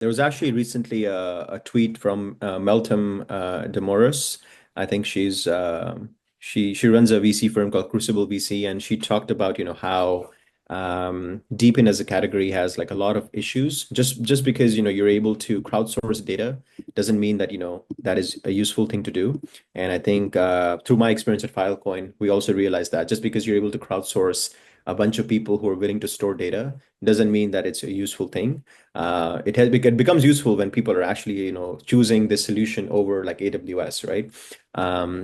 There was actually recently a tweet from Meltem Demoris. I think she runs a VC firm called Crucible VC, and she talked about how DePIN as a category has like a lot of issues. Just because you're able to crowdsource data doesn't mean that that is a useful thing to do. And I think through my experience at Filecoin, we also realized that just because you're able to crowdsource a bunch of people who are willing to store data doesn't mean that it's a useful thing. It becomes useful when people are actually choosing this solution over like AWS, right?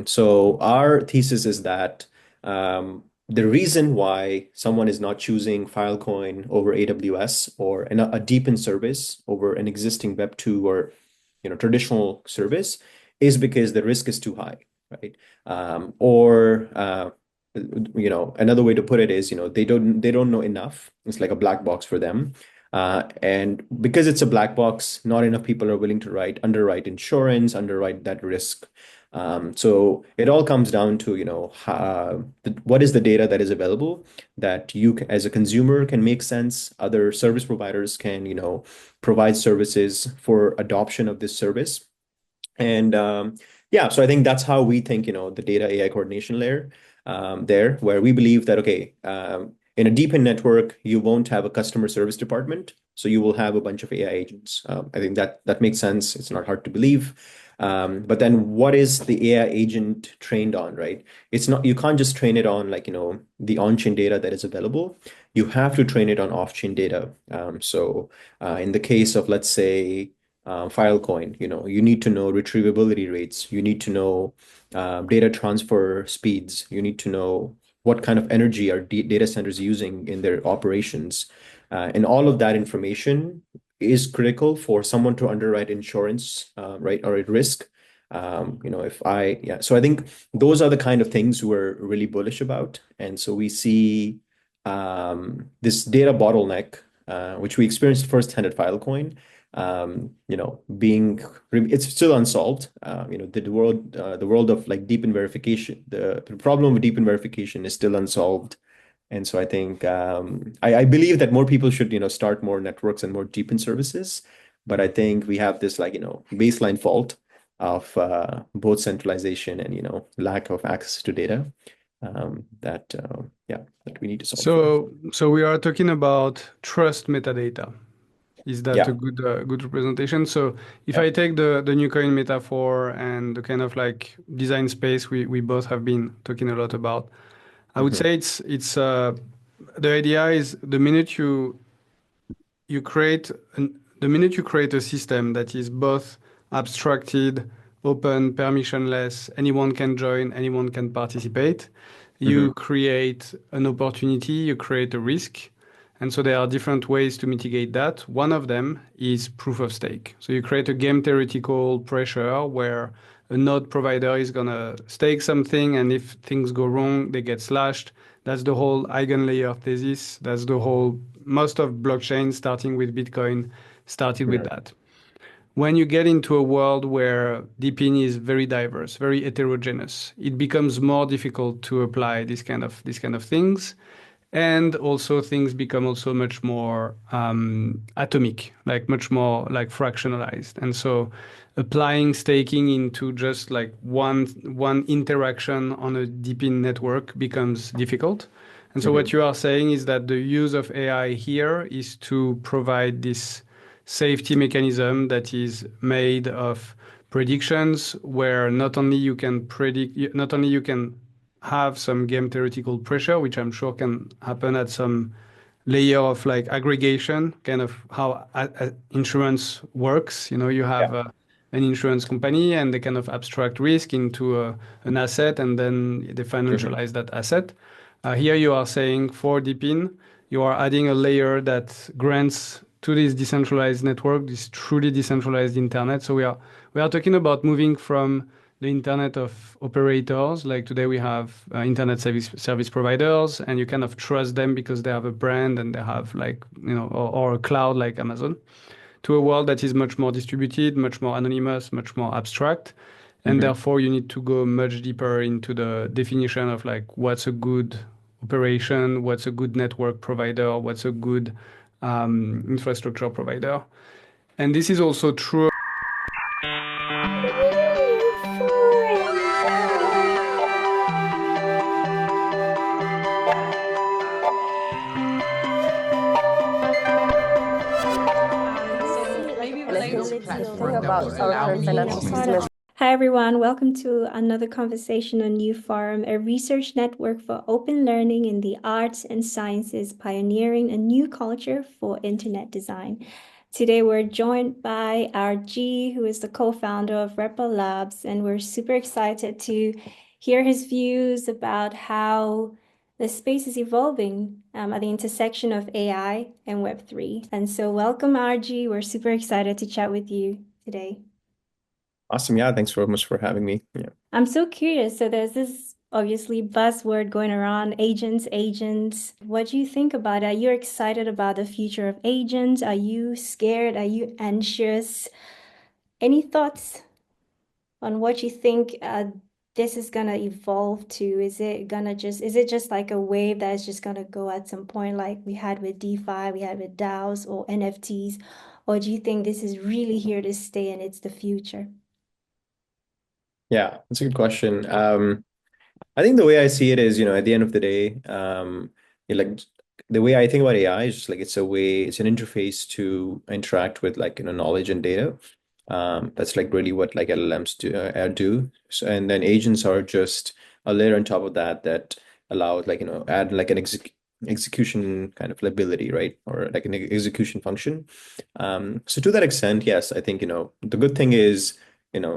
So our thesis is that the reason why someone is not choosing Filecoin over AWS or a deepened service over an existing Web 2 or traditional service is because the risk is too high, right? Or another way to put it is they don't know enough. It's like a black box for them. And because it's a black box, not enough people are willing to underwrite insurance, underwrite that risk. So it all comes down to, what is the data that is available that as a consumer, can make sense. Other service providers can, provide services for adoption of this service. And yeah, so I think that's how we think, the data AI coordination layer there, where we believe that, okay, in a DePIN network, you won't have a customer service department. So you will have a bunch of AI agents. I think that makes sense. It's not hard to believe. But then what is the AI agent trained on, right? You can't just train it on like, the on-chain data that is available. You have to train it on off-chain data. So in the case of, let's say, Filecoin, you need to know retrievability rates. You need to know data transfer speeds. You need to know what kind of energy are data centers using in their operations. And all of that information is critical for someone to underwrite insurance, right, or at risk. So I think those are the kind of things we're really bullish about. And so we see this data bottleneck, which we experienced firsthand at Filecoin, it's still unsolved. The world of like DePIN verification, the problem with DePIN verification is still unsolved. And so I think I believe that more people should start more networks and more DePIN services. But I think we have this like baseline fault of both centralization and lack of access to data that we need to solve for. So we are talking about trust metadata. Is that a Yeah. good representation? So if Yeah. I take the new coin metaphor and the kind of like design space we both have been talking a lot about, I would Hmm. say it's the idea is you create the minute you create a system that is both abstracted, open, permissionless, anyone can join, anyone can participate, you Hmm. create an opportunity, you create a risk. And so there are different ways to mitigate that. One of them is proof of stake. So you create a game theoretical pressure where a node provider is going to stake something, and if things go wrong, they get slashed. That's the whole eigenlayer thesis. That's the whole, most of blockchain, starting with Bitcoin, started with Hmm. that. When you get into a world where DePIN is very diverse, very heterogeneous, it becomes more difficult to apply this kind of things, and also things become also much more atomic, like much more like fractionalized. And so applying staking into just like one interaction on a DePIN network becomes difficult. And so what Hmm. you are saying is that the use of AI here is to provide this safety mechanism that is made of predictions where not only you can predict, not only you can have some game theoretical pressure, which I'm sure can happen at some layer of like aggregation, kind of how insurance works. You Yeah. have an insurance company and they kind of abstract risk into an asset and then they Hmm. financialize that asset. Here you are saying for DePIN, you are adding a layer that grants to this decentralized network, this truly decentralized internet. So we are talking about moving from the internet of operators. Like today we have internet service providers, and you kind of trust them because they have a brand and they have like or a cloud like Amazon, to a world that is much more distributed, much more anonymous, much more abstract. And Hmm. therefore, you need to go much deeper into the definition of like what's a good operation, what's a good network provider, what's a good infrastructure provider. And this is also true. Hi, everyone. Welcome to another conversation on NEWFORUM, a research network for open learning in the arts and sciences, pioneering a new culture for internet design. Today, we're joined by RG, who is the co-founder of Reppo Labs, and we're super excited to hear his views about how the space is evolving at the intersection of AI and Web3. And so, welcome, RG. We're super excited to chat with you today. Awesome. Yeah, thanks so much for having me. Yeah. I'm so curious. So there's this obviously buzzword going around, agents, agents. What do you think about it? Are you excited about the future of agents? Are you scared? Are you anxious? Any thoughts on what you think this is gonna evolve to? Is it just like a wave that is just gonna go at some point, like we had with DeFi, we had with DAOs or NFTs? Or do you think this is really here to stay and it's the future? Yeah, that's a good question. I think the way I see it is, at the end of the day, like the way I think about AI is just like it's an interface to interact with like, knowledge and data. That's like really what like LLMs do. So, and then agents are just a layer on top of that that allows like, add like an execution kind of ability, right? Or like an execution function. So to that extent, yes, I think, the good thing is,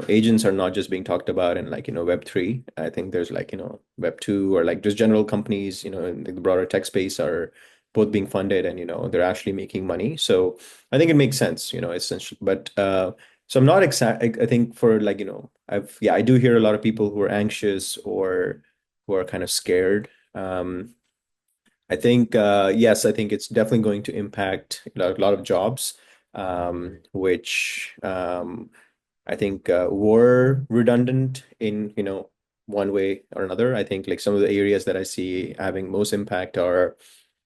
agents are not just being talked about in like, Web3. I think there's like, Web2 or like just general companies, in the broader tech space are both being funded and, they're actually making money. So I think it makes sense, essentially. But so I'm not exact. I think for like, I do hear a lot of people who are anxious or who are kind of scared. I think, yes, I think it's definitely going to impact a lot of jobs, which I think were redundant in, one way or another. I think like some of the areas that I see having most impact are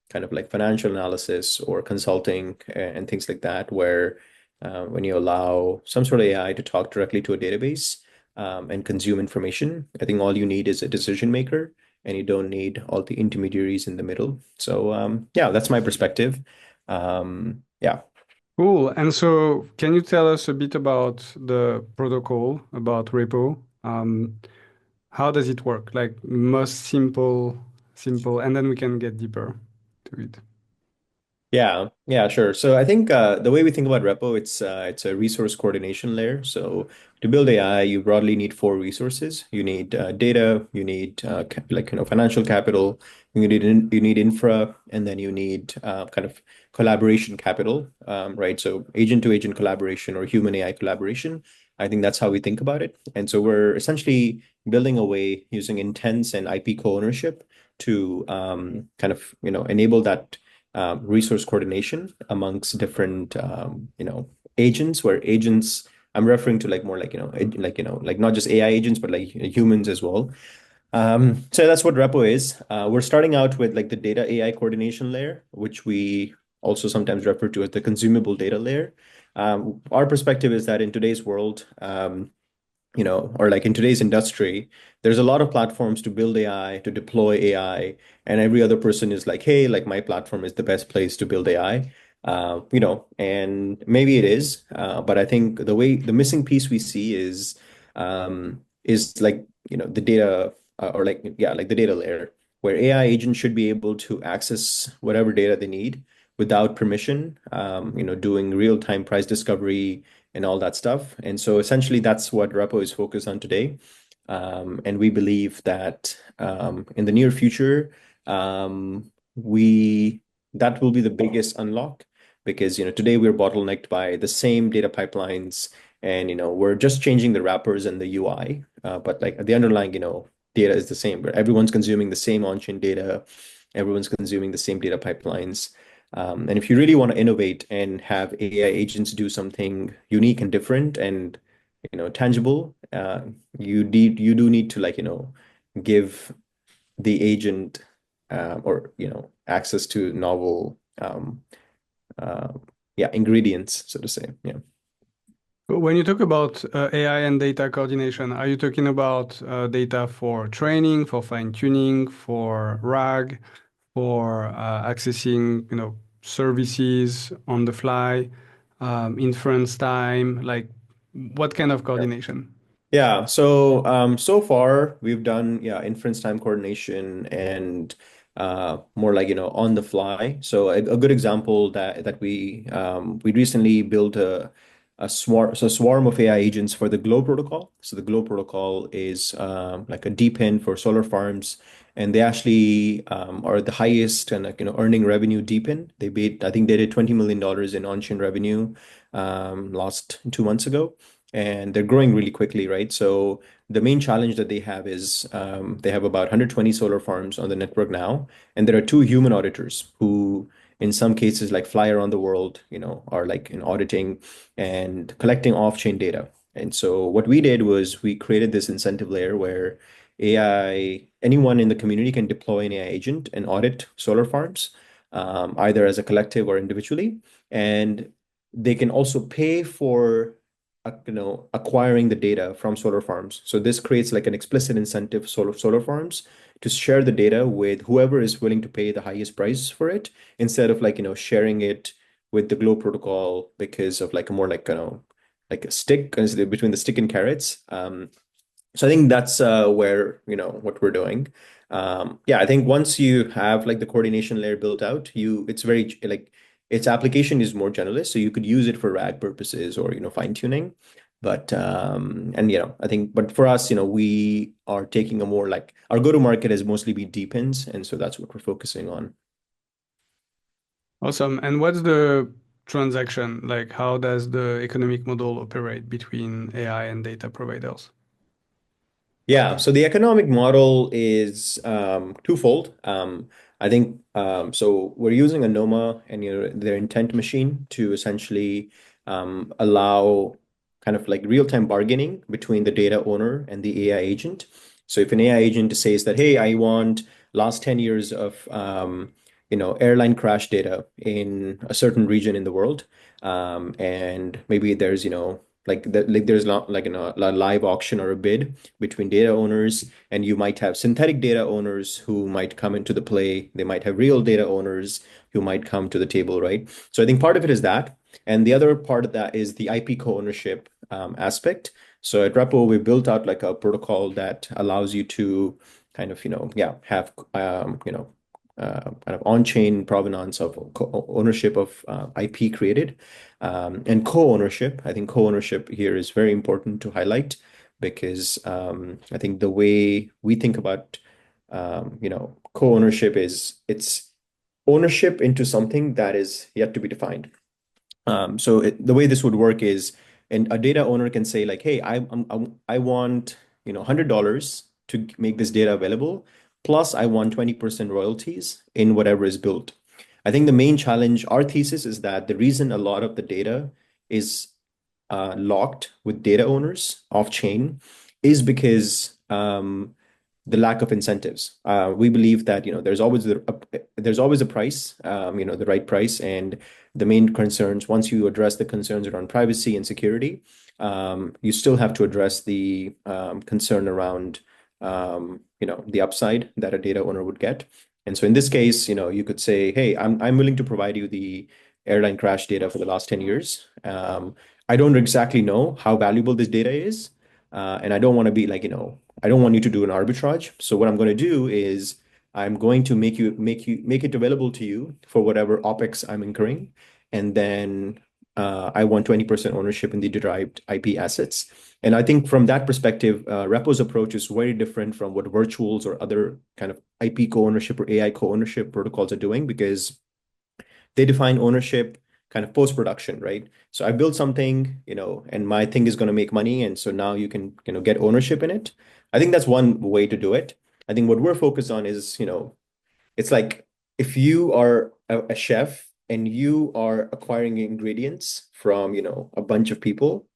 kind of like financial analysis or consulting and things like that, where when you allow some sort of AI to talk directly to a database and consume information, I think all you need is a decision maker and you don't need all the intermediaries in the middle. So yeah, that's my perspective. Yeah. Cool. And so, can you tell us a bit about the protocol, about Repo? How does it work? Like most simple, and then we can get deeper to it. Yeah, sure. So I think the way we think about Repo, it's a resource coordination layer. So to build AI, you broadly need four resources. You need data, you need like financial capital, you need infra, and then you need kind of collaboration capital, right? So agent to agent collaboration or human AI collaboration. I think that's how we think about it. And so we're essentially building a way using intents and IP co-ownership to kind of enable that resource coordination amongst different agents where agents I'm referring to like more like like not just AI agents but like humans as well. So that's what Repo is. We're starting out with like the data AI coordination layer, which we also sometimes refer to as the consumable data layer. Our perspective is that in today's world, or like in today's industry, there's a lot of platforms to build AI, to deploy AI, and every other person is like, hey, like my platform is the best place to build AI. And maybe it is, but I think the missing piece we see is like, the data or like, yeah, like the data layer where AI agents should be able to access whatever data they need without permission, doing real-time price discovery and all that stuff. And so essentially that's what Repo is focused on today. And we believe that in the near future, we that will be the biggest unlock because today we're bottlenecked by the same data pipelines and we're just changing the wrappers and the UI. But like the underlying, data is the same, where everyone's consuming the same on-chain data, everyone's consuming the same data pipelines. And if you really want to innovate and have AI agents do something unique and different and tangible, you do need to like give the agent or access to novel yeah, ingredients, so to say. Yeah. When you talk about AI and data coordination, are you talking about data for training, for fine-tuning, for RAG, for accessing, services on the fly, inference time? Like, what kind of coordination? Yeah, so so far we've done inference time coordination and more like on the fly. So a good example that we recently built a swarm of AI agents for the Glow protocol. So the Glow protocol is like a DePIN for solar farms, and they actually are the highest and like earning revenue DePIN. I think they did $20 million in on-chain revenue last 2 months ago, and they're growing really quickly, right? So the main challenge that they have is they have about 120 solar farms on the network now, and there are two human auditors who, in some cases, like fly around the world, are like in auditing and collecting off-chain data. And so what we did was we created this incentive layer where anyone in the community can deploy an AI agent and audit solar farms, either as a collective or individually, and they can also pay for acquiring the data from solar farms. So this creates like an explicit incentive solar farms to share the data with whoever is willing to pay the highest price for it, instead of like sharing it with the Glow protocol because of like a more like like a stick between the stick and carrots. So I think that's where what we're doing. Yeah, I think once you have like the coordination layer built out, it's very like its application is more generalist, so you could use it for RAG purposes or fine tuning. But and I think, but for us, we are taking a more like our go to market has mostly been deepens, and so that's what we're focusing on. Awesome. And what's the transaction? Like, how does the economic model operate between AI and data providers? Yeah, so the economic model is twofold. I think so. We're using a NOMA and their intent machine to essentially allow kind of like real-time bargaining between the data owner and the AI agent. So if an AI agent says that, hey, I want last 10 years of airline crash data in a certain region in the world, and maybe there's like there's not like a live auction or a bid between data owners, and you might have synthetic data owners who might come into the play. They might have real data owners who might come to the table, right? So I think part of it is that, and the other part of that is the IP co-ownership aspect. So at Reppo, we built out like a protocol that allows you to kind of have kind of on-chain provenance of ownership of IP created, and co-ownership. I think co-ownership here is very important to highlight because I think the way we think about co-ownership is it's ownership into something that is yet to be defined. So the way this would work is, and a data owner can say like, hey, I want $100 to make this data available, plus I want 20% royalties in whatever is built. I think the main challenge, our thesis is that the reason a lot of the data is locked with data owners off chain is because the lack of incentives. We believe that there's always a price, the right price, and the main concerns. Once you address the concerns around privacy and security, you still have to address the concern around the upside that a data owner would get. And so in this case, you could say, hey, I'm willing to provide you the airline crash data for the last 10 years. I don't exactly know how valuable this data is. And I don't want to be like, I don't want you to do an arbitrage. So what I'm going to do is I'm going to make it available to you for whatever OpEx I'm incurring. And then I want 20% ownership in the derived IP assets. And I think from that perspective, Reppo's approach is very different from what virtuals or other kind of IP co-ownership or AI co-ownership protocols are doing, because they define ownership kind of post-production, right? So I built something, and my thing is going to make money. And so now you can, get ownership in it. I think that's one way to do it. I think what we're focused on is, it's like if you are a chef and you are acquiring ingredients from, a bunch of people,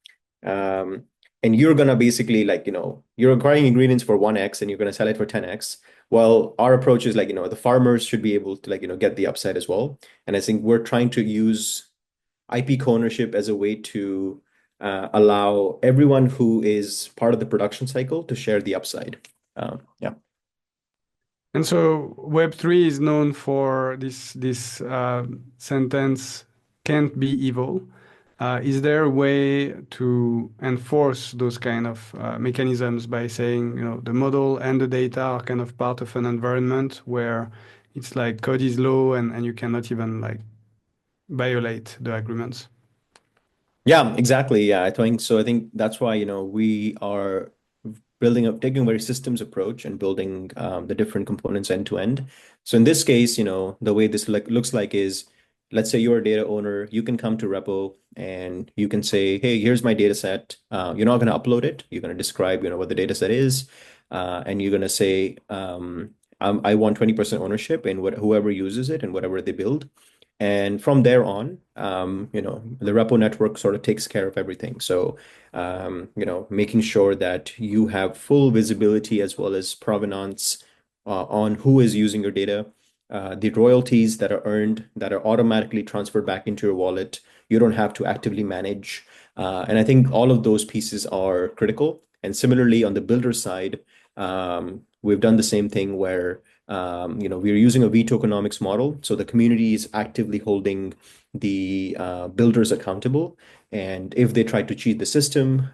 um, and you're gonna basically like, you're acquiring ingredients for 1x and you're gonna sell it for 10x. Well, our approach is like, the farmers should be able to like, get the upside as well. And I think we're trying to use IP co-ownership as a way to allow everyone who is part of the production cycle to share the upside. Yeah. And so Web3 is known for this sentence, can't be evil. Is there a way to enforce those kind of mechanisms by saying, the model and the data are kind of part of an environment where it's like code is law and you cannot even like violate the agreements? Yeah, exactly. Yeah, I think so. I think that's why, we are taking a very systems approach and building the different components end to end. So in this case, the way this looks like is, let's say you're a data owner, you can come to Reppo and you can say, hey, here's my data set. You're not going to upload it. You're going to describe, what the data set is. And you're going to say, I want 20% ownership in whoever uses it and whatever they build. And from there on, the Reppo network sort of takes care of everything. So, making sure that you have full visibility as well as provenance on who is using your data, the royalties that are earned that are automatically transferred back into your wallet. You don't have to actively manage. And I think all of those pieces are critical. And similarly, on the builder side, we've done the same thing where we're using a V tokenomics model. So the community is actively holding the builders accountable. And if they try to cheat the system,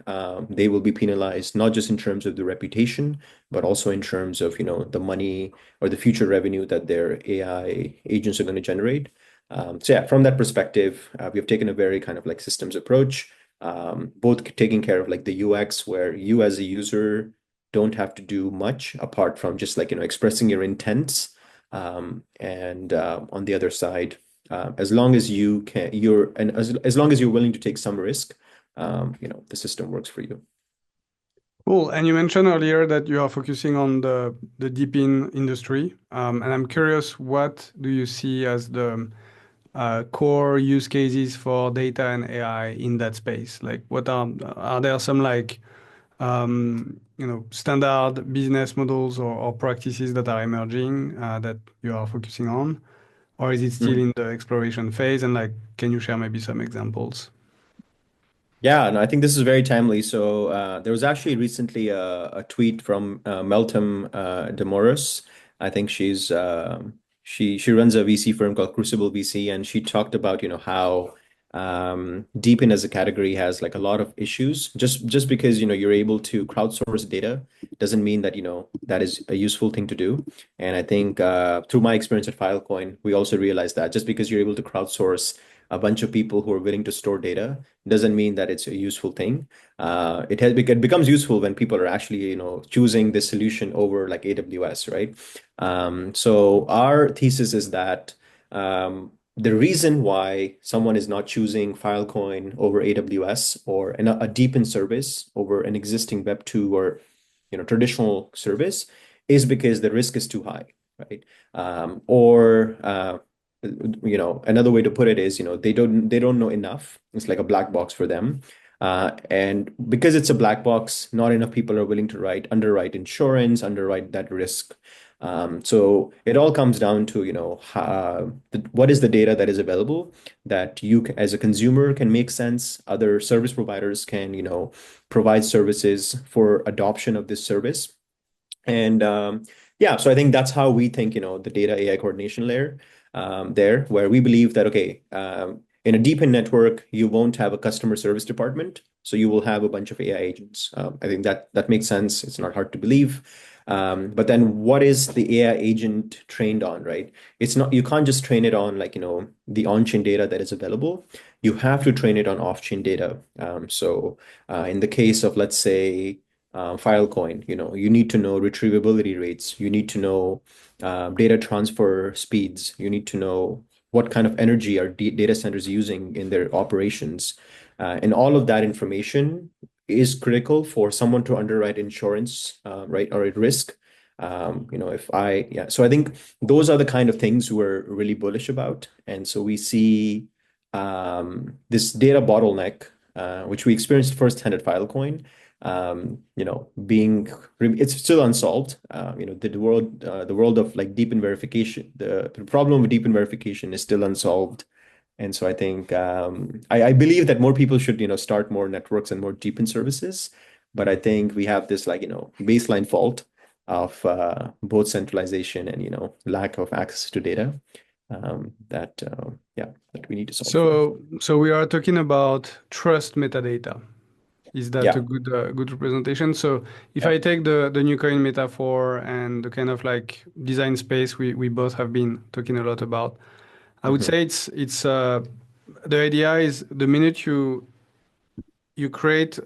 they will be penalized, not just in terms of the reputation, but also in terms of, the money or the future revenue that their AI agents are going to generate. So yeah, from that perspective, we have taken a very kind of like systems approach, both taking care of like the UX, where you as a user don't have to do much apart from just like, expressing your intents. And on the other side, as long as as long as you're willing to take some risk, the system works for you. Cool. And you mentioned earlier that you are focusing on the DePIN industry. And I'm curious, what do you see as the core use cases for data and AI in that space? Like, what are there some like standard business models or practices that are emerging that you are focusing on, or is it still in the exploration phase? And like, can you share maybe some examples? Yeah, no, I think this is very timely. So there was actually recently a tweet from Meltem Demoris. I think she runs a VC firm called Crucible VC, and she talked about how DePIN as a category has like a lot of issues. Just because you're able to crowdsource data doesn't mean that that is a useful thing to do. And I think through my experience at Filecoin, we also realized that just because you're able to crowdsource a bunch of people who are willing to store data doesn't mean that it's a useful thing. It becomes useful when people are actually choosing this solution over like AWS, right? So our thesis is that the reason why someone is not choosing Filecoin over AWS or a DePIN service over an existing Web2 or traditional service is because the risk is too high, right? Or another way to put it is, they don't know enough. It's like a black box for them. And because it's a black box, not enough people are willing to underwrite insurance, underwrite that risk. So it all comes down to, what is the data that is available that you as a consumer can make sense. Other service providers can, provide services for adoption of this service. And yeah, so I think that's how we think, the data AI coordination layer there, where we believe that, okay, in a DePIN network, you won't have a customer service department. So you will have a bunch of AI agents. I think that makes sense. It's not hard to believe. But then what is the AI agent trained on, right? You can't just train it on like, the on-chain data that is available. You have to train it on off-chain data. So in the case of, let's say, Filecoin, you need to know retrievability rates. You need to know data transfer speeds. You need to know what kind of energy are data centers using in their operations. And all of that information is critical for someone to underwrite insurance, right, or at risk. So I think those are the kind of things we're really bullish about. And so we see this data bottleneck, which we experienced firsthand at Filecoin, it's still unsolved. The world of like DePIN verification, the problem with DePIN verification is still unsolved. And so I think I believe that more people should, start more networks and more deepen services. But I think we have this baseline fault of both centralization and, lack of access to data that we need to solve for. So we are talking about trust metadata. Is that a Yeah. good representation? So if Yeah. I take the new coin metaphor and the kind of like design space we both have been talking a lot about, I would Hmm. say it's the idea is you create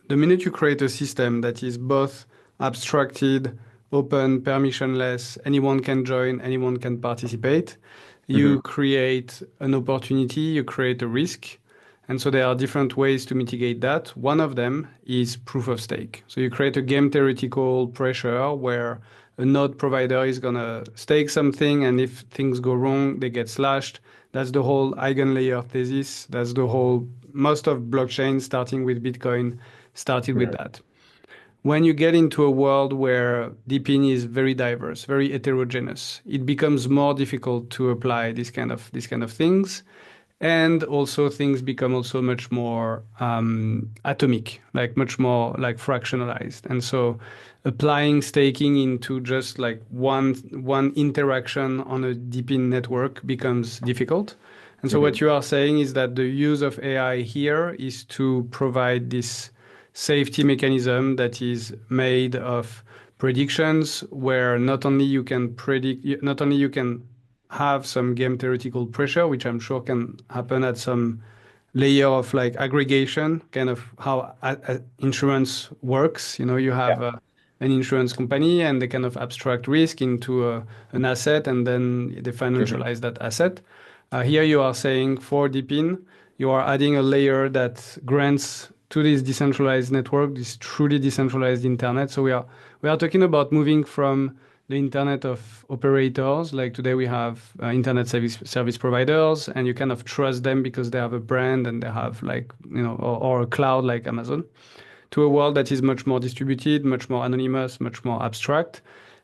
the minute you create a system that is both abstracted, open, permissionless, anyone can join, anyone can participate, you Hmm. create an opportunity, you create a risk. And so there are different ways to mitigate that. One of them is proof of stake. So you create a game theoretical pressure where a node provider is going to stake something, and if things go wrong, they get slashed. That's the whole eigenlayer thesis. That's the whole, most of blockchain, starting with Bitcoin, started with Hmm. that. When you get into a world where DePIN is very diverse, very heterogeneous, it becomes more difficult to apply these kind of things, and also things become also much more atomic, like much more like fractionalized. And so applying staking into just like one interaction on a DePIN network becomes difficult. And so what Hmm. you are saying is that the use of AI here is to provide this safety mechanism that is made of predictions where not only you can predict, not only you can have some game theoretical pressure, which I'm sure can happen at some layer of like aggregation, kind of how insurance works. You know, you have Yeah. an insurance company and they kind of abstract risk into an asset and then they Hmm. financialize that asset. Here you are saying for DePIN, you are adding a layer that grants to this decentralized network, this truly decentralized internet. So we are talking about moving from the internet of operators. Like today we have internet service providers, and you kind of trust them because they have a brand and they have like, or a cloud like Amazon, to a world that is much more distributed, much more anonymous, much more abstract.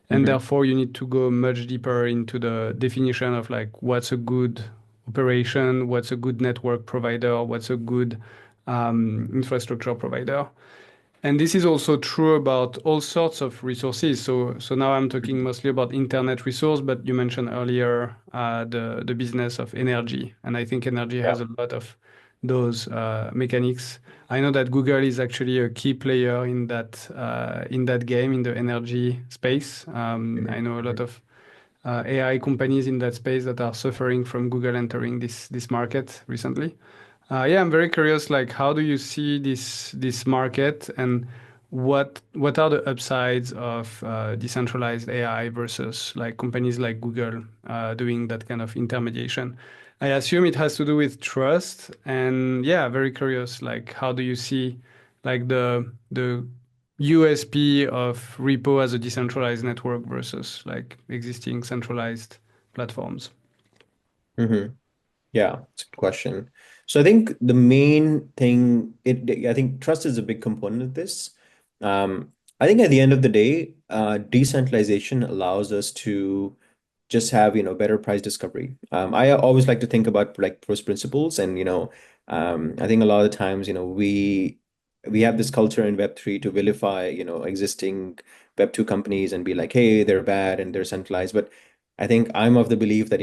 And Hmm. therefore you need to go much deeper into the definition of like what's a good operation, what's a good network provider, what's a good infrastructure provider. And this is also true about all sorts of resources. So now I'm talking mostly about internet resource, but you mentioned earlier the business of energy, and I think energy Yeah. has a lot of those mechanics. I know that Google is actually a key player in that game in the energy space. I know a lot Hmm. of AI companies in that space that are suffering from Google entering this market recently. Yeah, I'm very curious. Like, how do you see this market, and what are the upsides of decentralized AI versus like companies like Google doing that kind of intermediation? I assume it has to do with trust, and yeah, very curious. Like, how do you see like the USP of Repo as a decentralized network versus like existing centralized platforms? Hmm. Yeah, it's a good question. So I think the main thing, I think trust is a big component of this. I think at the end of the day, decentralization allows us to just have, better price discovery. I always like to think about like first principles, and I think a lot of the times, we have this culture in Web3 to vilify, existing Web2 companies and be like, hey, they're bad and they're centralized. But I think I'm of the belief that,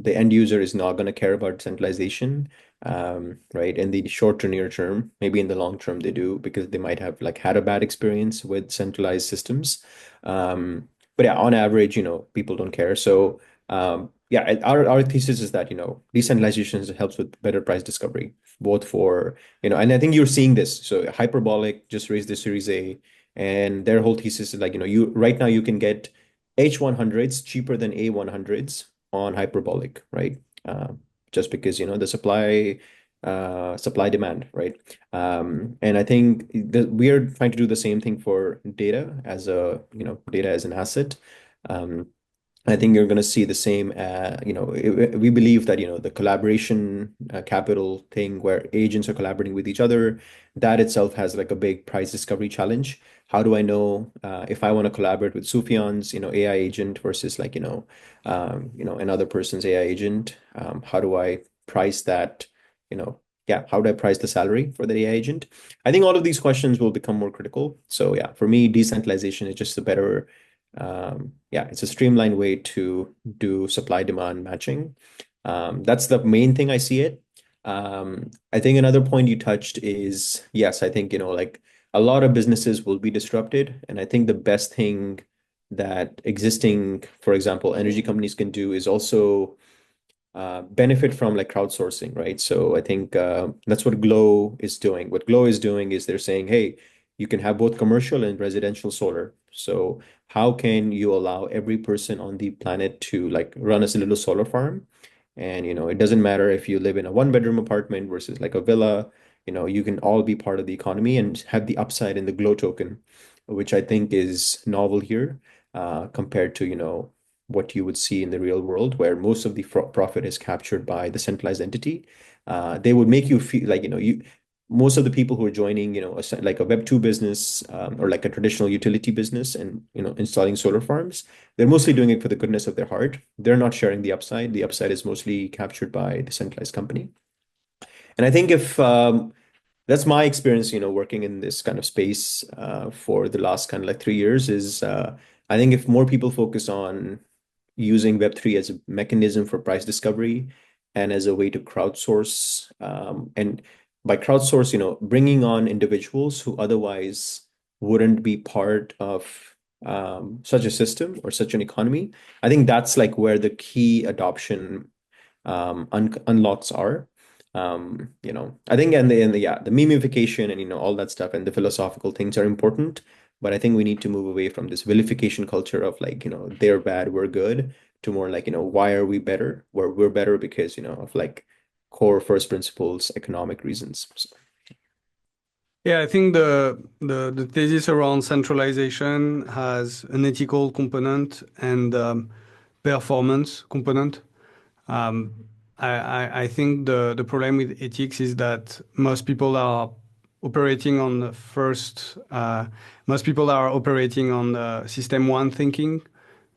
the end user is not going to care about centralization, right? In the short to near term, maybe in the long term they do because they might have like had a bad experience with centralized systems. But yeah, on average, people don't care. So yeah, our thesis is that, decentralization helps with better price discovery, both for, and I think you're seeing this. So Hyperbolic just raised the Series A, and their whole thesis is like, you right now you can get H100s cheaper than A100s on Hyperbolic, right? Just because, the supply demand, right? And I think that we are trying to do the same thing for data as an asset. Um, I think you're going to see the same, we believe that, the collaboration capital thing where agents are collaborating with each other, that itself has like a big price discovery challenge. How do I know if I want to collaborate with Sufyan's, AI agent versus like, another person's AI agent? How do I price that, yeah, how do I price the salary for the AI agent? I think all of these questions will become more critical. So yeah, for me, decentralization is just a better, yeah, it's a streamlined way to do supply demand matching. That's the main thing I see it. I think another point you touched is, yes, I think, like a lot of businesses will be disrupted. And I think the best thing that existing, for example, energy companies can do is also benefit from like crowdsourcing, right? So I think that's what Glow is doing. What Glow is doing is they're saying, hey, you can have both commercial and residential solar. So how can you allow every person on the planet to like run a little solar farm? And it doesn't matter if you live in a one-bedroom apartment versus like a villa, you can all be part of the economy and have the upside in the Glow token, which I think is novel here compared to, what you would see in the real world, where most of the profit is captured by the centralized entity. They would make you feel like, most of the people who are joining, like a Web2 business or like a traditional utility business and, installing solar farms, they're mostly doing it for the goodness of their heart. They're not sharing the upside. The upside is mostly captured by the centralized company. And I think if that's my experience, working in this kind of space for the last kind of like 3 years is I think if more people focus on using Web3 as a mechanism for price discovery and as a way to crowdsource, and by crowdsource, bringing on individuals who otherwise wouldn't be part of such a system or such an economy. I think that's like where the key adoption unlocks are. I think yeah, the memification and all that stuff and the philosophical things are important, but I think we need to move away from this vilification culture of like, they're bad, we're good, to more like, why are we better? We're better because, of like core first principles, economic reasons. So, Yeah, I think the thesis around centralization has an ethical component and performance component. Um, I think the problem with ethics is that most people are operating on the first, most people are operating on the system one thinking,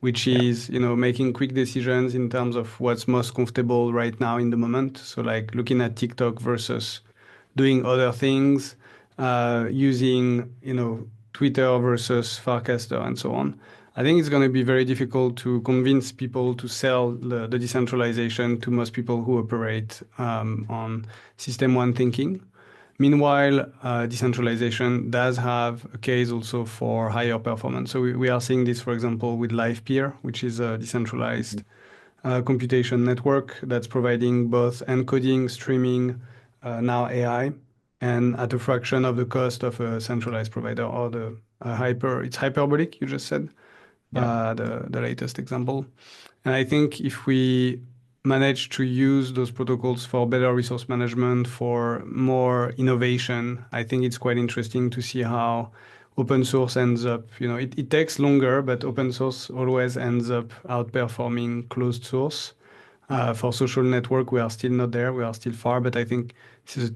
which yeah. is, making quick decisions in terms of what's most comfortable right now in the moment. So like looking at TikTok versus doing other things, using, Twitter versus Farcaster and so on. I think it's going to be very difficult to convince people to sell the decentralization to most people who operate on system one thinking. Meanwhile, decentralization does have a case also for higher performance. So we are seeing this, for example, with LivePeer, which is a decentralized computation network that's providing both encoding, streaming, now AI, and at a fraction of the cost of a centralized provider or the it's hyperbolic, you just said, Yeah. the latest example. And I think if we manage to use those protocols for better resource management, for more innovation, I think it's quite interesting to see how open source ends up. It takes longer, but open source always ends up outperforming closed source. For social network, we are still not there. We are still far, but I think this is a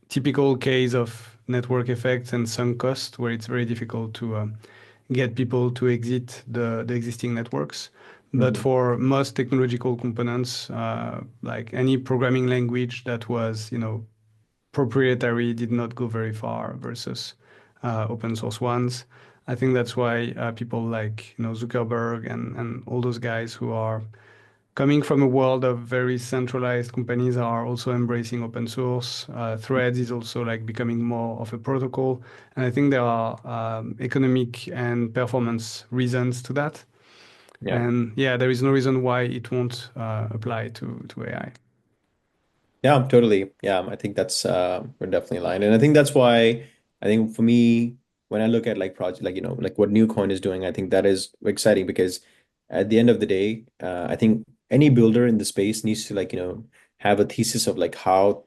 typical case of network effects and sunk cost, where it's very difficult to get people to exit the existing networks. But for most technological components, like any programming language that was, proprietary, did not go very far versus open source ones. I think that's why people like, Zuckerberg and all those guys who are coming from a world of very centralized companies are also embracing open source. Threads is also like becoming more of a protocol. And I think there are economic and performance reasons to that. Yeah. And yeah, there is no reason why it won't apply to AI. Yeah, totally. Yeah, I think that's we're definitely aligned. And I think that's why I think for me, when I look at like project like like what Newcoin is doing, I think that is exciting because at the end of the day, I think any builder in the space needs to like, have a thesis of like how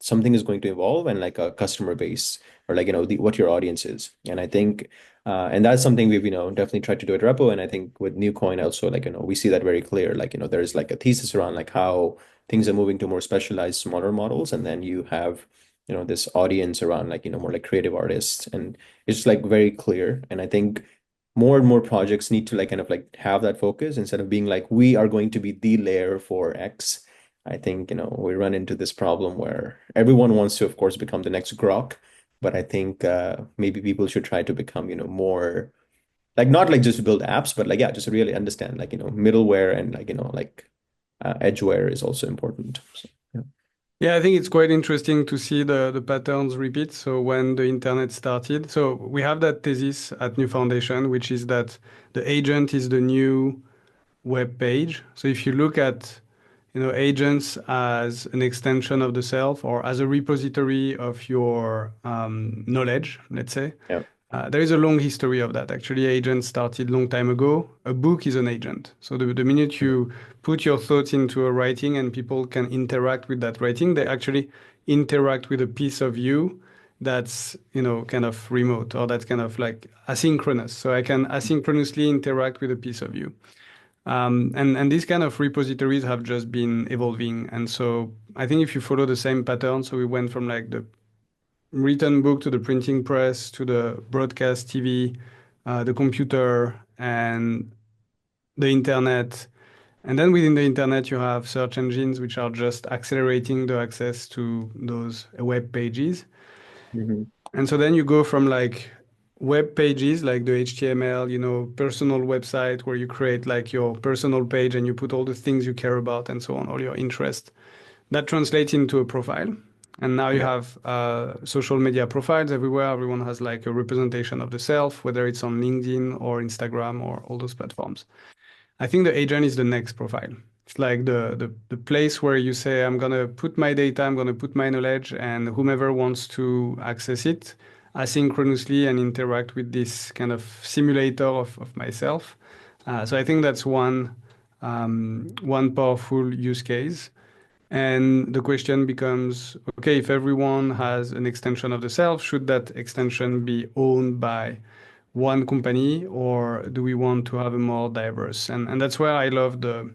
something is going to evolve and like a customer base or like, what your audience is. And I think and that's something we've, definitely tried to do at Repo. And I think with Newcoin also, like, we see that very clear. Like, there's like a thesis around like how things are moving to more specialized, smaller models. And then you have, this audience around like, more like creative artists. And it's like very clear. And I think more and more projects need to like kind of like have that focus instead of being like, we are going to be the layer for X. I think, we run into this problem where everyone wants to, of course, become the next Grok, but I think maybe people should try to become, more like not like just build apps, but like yeah, just really understand like, middleware and like, edgeware is also important. So, yeah. Yeah, I think it's quite interesting to see the patterns repeat. So when the internet started, so we have that thesis at Newfoundation, which is that the agent is the new web page. So if you look at agents as an extension of the self or as a repository of your knowledge, let's say, Yeah. there is a long history of that. Actually, agents started long time ago. A book is an agent. So the minute you put your thoughts into a writing and people can interact with that writing, they actually interact with a piece of you that's, kind of remote or that's kind of like asynchronous. So I can asynchronously interact with a piece of you. And these kind of repositories have just been evolving. And so I think if you follow the same pattern, so we went from like the written book to the printing press to the broadcast TV, the computer, and the internet. And then within the internet, you have search engines, which are just accelerating the access to those web pages. Mhm. And so then you go from like web pages, like the HTML, personal website where you create like your personal page and you put all the things you care about and so on, all your interests. That translates into a profile. And now you Yeah. have social media profiles everywhere. Everyone has like a representation of the self, whether it's on LinkedIn or Instagram or all those platforms. I think the agent is the next profile. It's like the place where you say, I'm going to put my data, I'm going to put my knowledge, and whomever wants to access it asynchronously and interact with this kind of simulator of myself. So I think that's one powerful use case. And the question becomes, okay, if everyone has an extension of the self, should that extension be owned by one company, or do we want to have a more diverse? And that's where I love the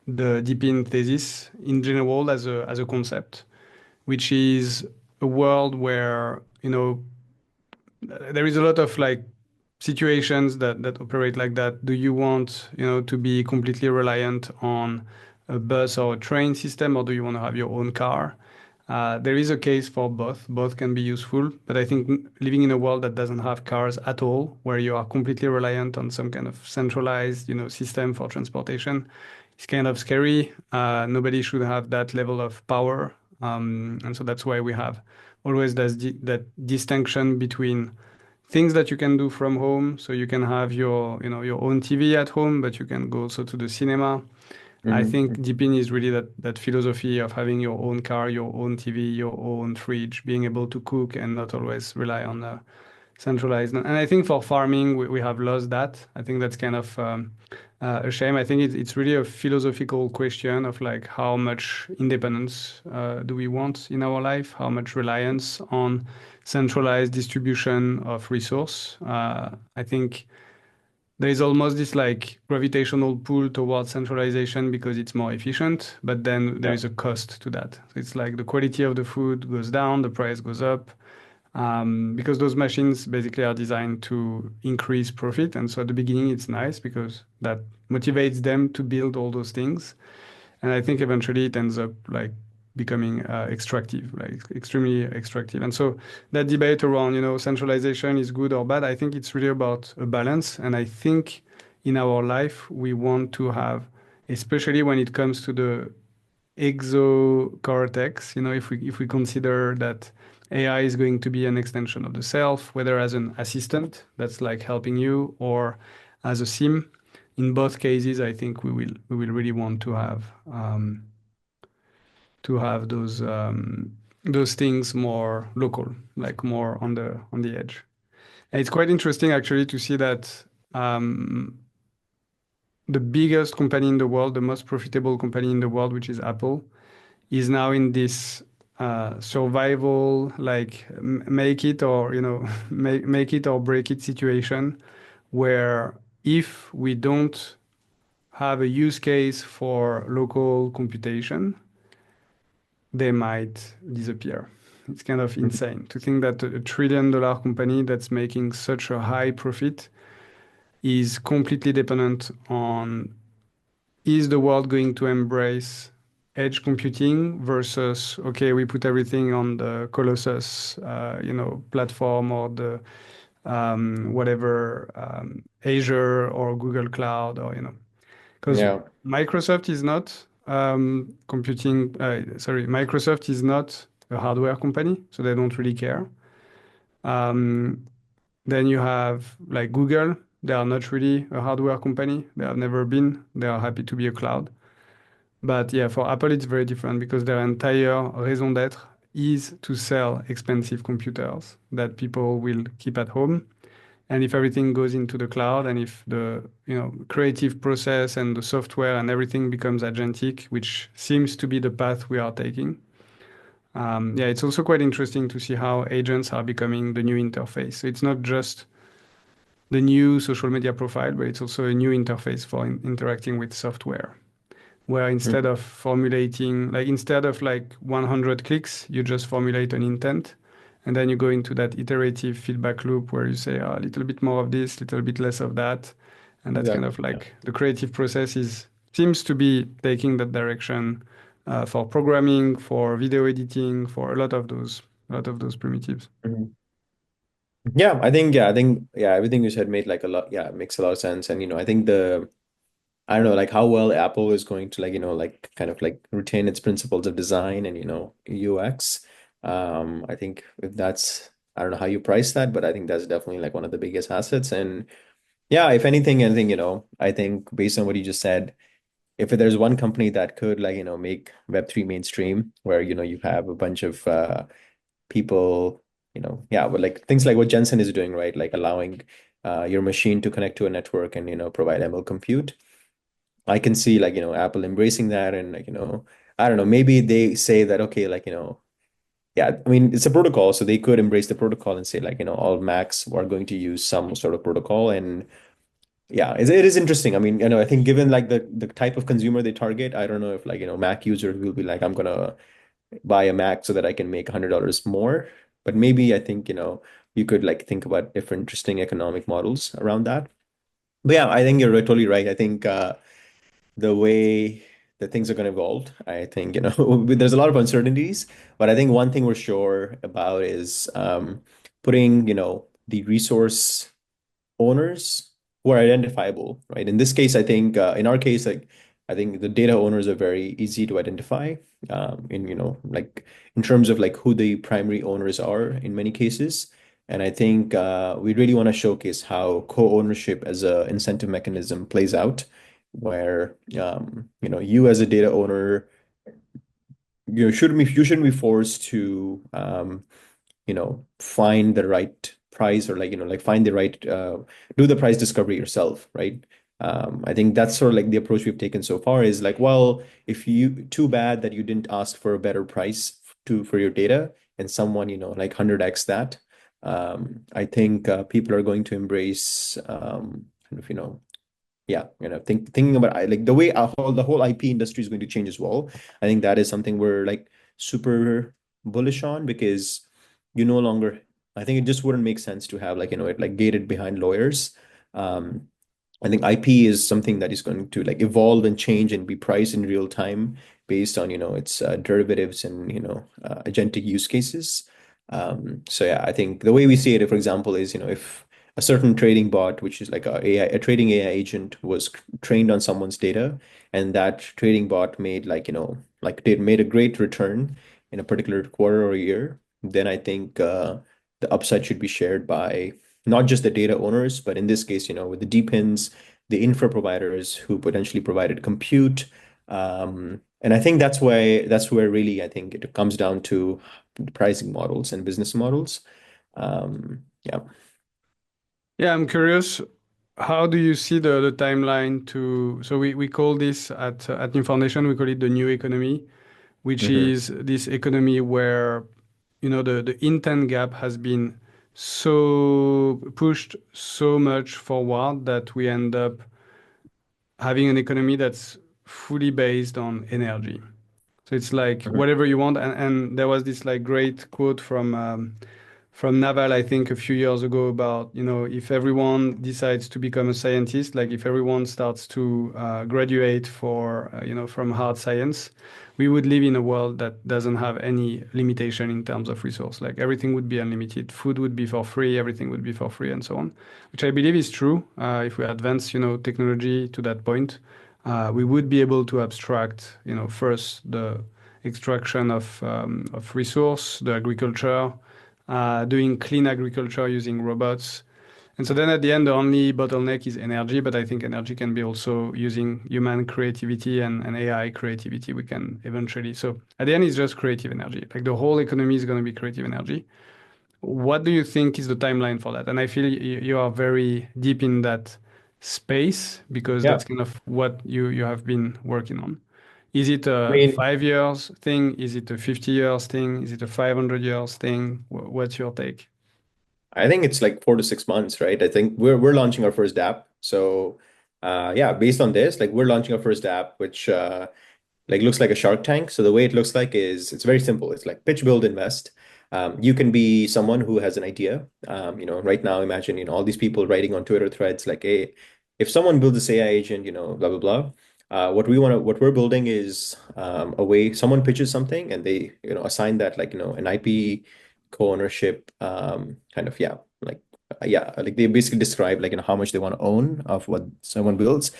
DePIN thesis in general as a concept, which is a world where there is a lot of like situations that operate like that. Do you want to be completely reliant on a bus or a train system, or do you want to have your own car? There is a case for both. Both can be useful, but I think living in a world that doesn't have cars at all, where you are completely reliant on some kind of centralized, system for transportation, is kind of scary. Nobody should have that level of power, and so that's why we have always that distinction between things that you can do from home. So you can have your own TV at home, but you can go also to the cinema. I think Mhm. DePIN is really that philosophy of having your own car, your own TV, your own fridge, being able to cook and not always rely on centralized. And I think for farming, we have lost that. I think that's kind of a shame. I think it's really a philosophical question of like how much independence do we want in our life? How much reliance on centralized distribution of resource? I think there is almost this like gravitational pull towards centralization because it's more efficient, but then there Yeah. is a cost to that. So it's like the quality of the food goes down, the price goes up, because those machines basically are designed to increase profit. And so at the beginning, it's nice because that motivates them to build all those things. And I think eventually it ends up like becoming extractive, like extremely extractive. And so that debate around, centralization is good or bad, I think it's really about a balance. And I think in our life, we want to have, especially when it comes to the exocortex, if we consider that AI is going to be an extension of the self, whether as an assistant that's like helping you or as a sim. In both cases, I think we will really want to have those things more local, like more on the edge. And it's quite interesting actually to see that the biggest company in the world, the most profitable company in the world, which is Apple, is now in this survival, like make it or make it or break it situation, where if we don't have a use case for local computation, they might disappear. It's kind of Mhm. insane to think that a trillion-dollar company that's making such a high profit is completely dependent on, is the world going to embrace edge computing versus, okay, we put everything on the Colossus, platform or the whatever Azure or Google Cloud or. Because Yeah. Microsoft is not Microsoft is not a hardware company, so they don't really care. Um, then you have like Google, they are not really a hardware company. They have never been. They are happy to be a cloud. But yeah, for Apple, it's very different because their entire raison d'être is to sell expensive computers that people will keep at home. And if everything goes into the cloud and if the creative process and the software and everything becomes agentic, which seems to be the path we are taking, yeah, it's also quite interesting to see how agents are becoming the new interface. So it's not just the new social media profile, but it's also a new interface for interacting with software. Where instead of instead of like 100 clicks, you just formulate an intent. And then you go into that iterative feedback loop where you say a little bit more of this, little bit less of that. And that's kind Exactly. of like the creative process seems to be taking that direction for programming, for video editing, for a lot of those primitives. Mhm. Yeah, everything you said made like a lot, yeah, it makes a lot of sense. And I think I don't know, like how well Apple is going to like, like kind of like retain its principles of design and UX. I think if that's I don't know how you price that, but I think that's definitely like one of the biggest assets. And yeah, if anything, I think based on what you just said, if there's one company that could like, make Web3 mainstream, where you have a bunch of people, yeah, but like things like what Jensen is doing, right? Like allowing your machine to connect to a network and provide ML compute. I can see like, Apple embracing that and like, I don't know, maybe they say that, okay, like, yeah, I mean, it's a protocol, so they could embrace the protocol and say like, all Macs are going to use some sort of protocol. And yeah, it is interesting. I mean, I think given like the type of consumer they target, I don't know if like, Mac users will be like, I'm gonna buy a Mac so that I can make $100 more. But maybe I think, you could like think about different interesting economic models around that. But yeah, I think you're totally right. I think the way that things are going to evolve. I think, there's a lot of uncertainties, but I think one thing we're sure about is putting, the resource owners who are identifiable, right? In this case, I think in our case, like I think the data owners are very easy to identify in, like in terms of like who the primary owners are in many cases. And I think we really want to showcase how co-ownership as a incentive mechanism plays out, where you as a data owner, you shouldn't be forced to find the right price or like, like find the right, do the price discovery yourself, right? I think that's sort of like the approach we've taken so far is like, well, if too bad that you didn't ask for a better price for your data and someone, like 100x that. I think people are going to embrace kind of, yeah, thinking about like the way the whole IP industry is going to change as well. I think that is something we're like super bullish on because you no longer, I think it just wouldn't make sense to have like, it like gated behind lawyers. Um, I think IP is something that is going to like evolve and change and be priced in real time based on, its derivatives and, agentic use cases. So yeah, I think the way we see it, for example, is, if a certain trading bot, which is like a trading AI agent, was trained on someone's data, and that trading bot made like, like they made a great return in a particular quarter or year, then I think the upside should be shared by not just the data owners, but in this case, with the DePINs, the infra providers who potentially provided compute. And I think that's where really I think it comes down to pricing models and business models. Yeah. Yeah, I'm curious. How do you see the timeline to? So we call this at Newfoundation, we call it the new economy, which Hmm. is this economy where the intent gap has been so pushed so much forward that we end up having an economy that's fully based on energy. So it's like Hmm. whatever you want, and there was this like great quote from Naval, I think a few years ago about, if everyone decides to become a scientist, like if everyone starts to graduate from hard science, we would live in a world that doesn't have any limitation in terms of resource. Like everything would be unlimited, food would be for free, everything would be for free, and so on, which I believe is true. If we advance, technology to that point, we would be able to abstract, first the extraction of resource, the agriculture, doing clean agriculture using robots. And so then at the end, the only bottleneck is energy, but I think energy can be also using human creativity and AI creativity. We can eventually, so at the end, it's just creative energy. Like the whole economy is going to be creative energy. What do you think is the timeline for that? And I feel you are very deep in that space because Yeah. that's kind of what you have been working on. Is it I a mean, 5 years thing? Is it a 50 years thing? Is it a 500 years thing? What's your take? I think it's like 4 to 6 months, right? I think we're launching our first app. So yeah, based on this, like we're launching our first app, which like looks like a Shark Tank. So the way it looks like is it's very simple. It's like pitch, build, invest. You can be someone who has an idea. Right now, imagine, all these people writing on Twitter threads like, hey, if someone builds this AI agent, blah, blah, blah. What we're building is a way someone pitches something and they, assign that like, an IP co-ownership, kind of, yeah, like they basically describe like, how much they want to own of what someone builds.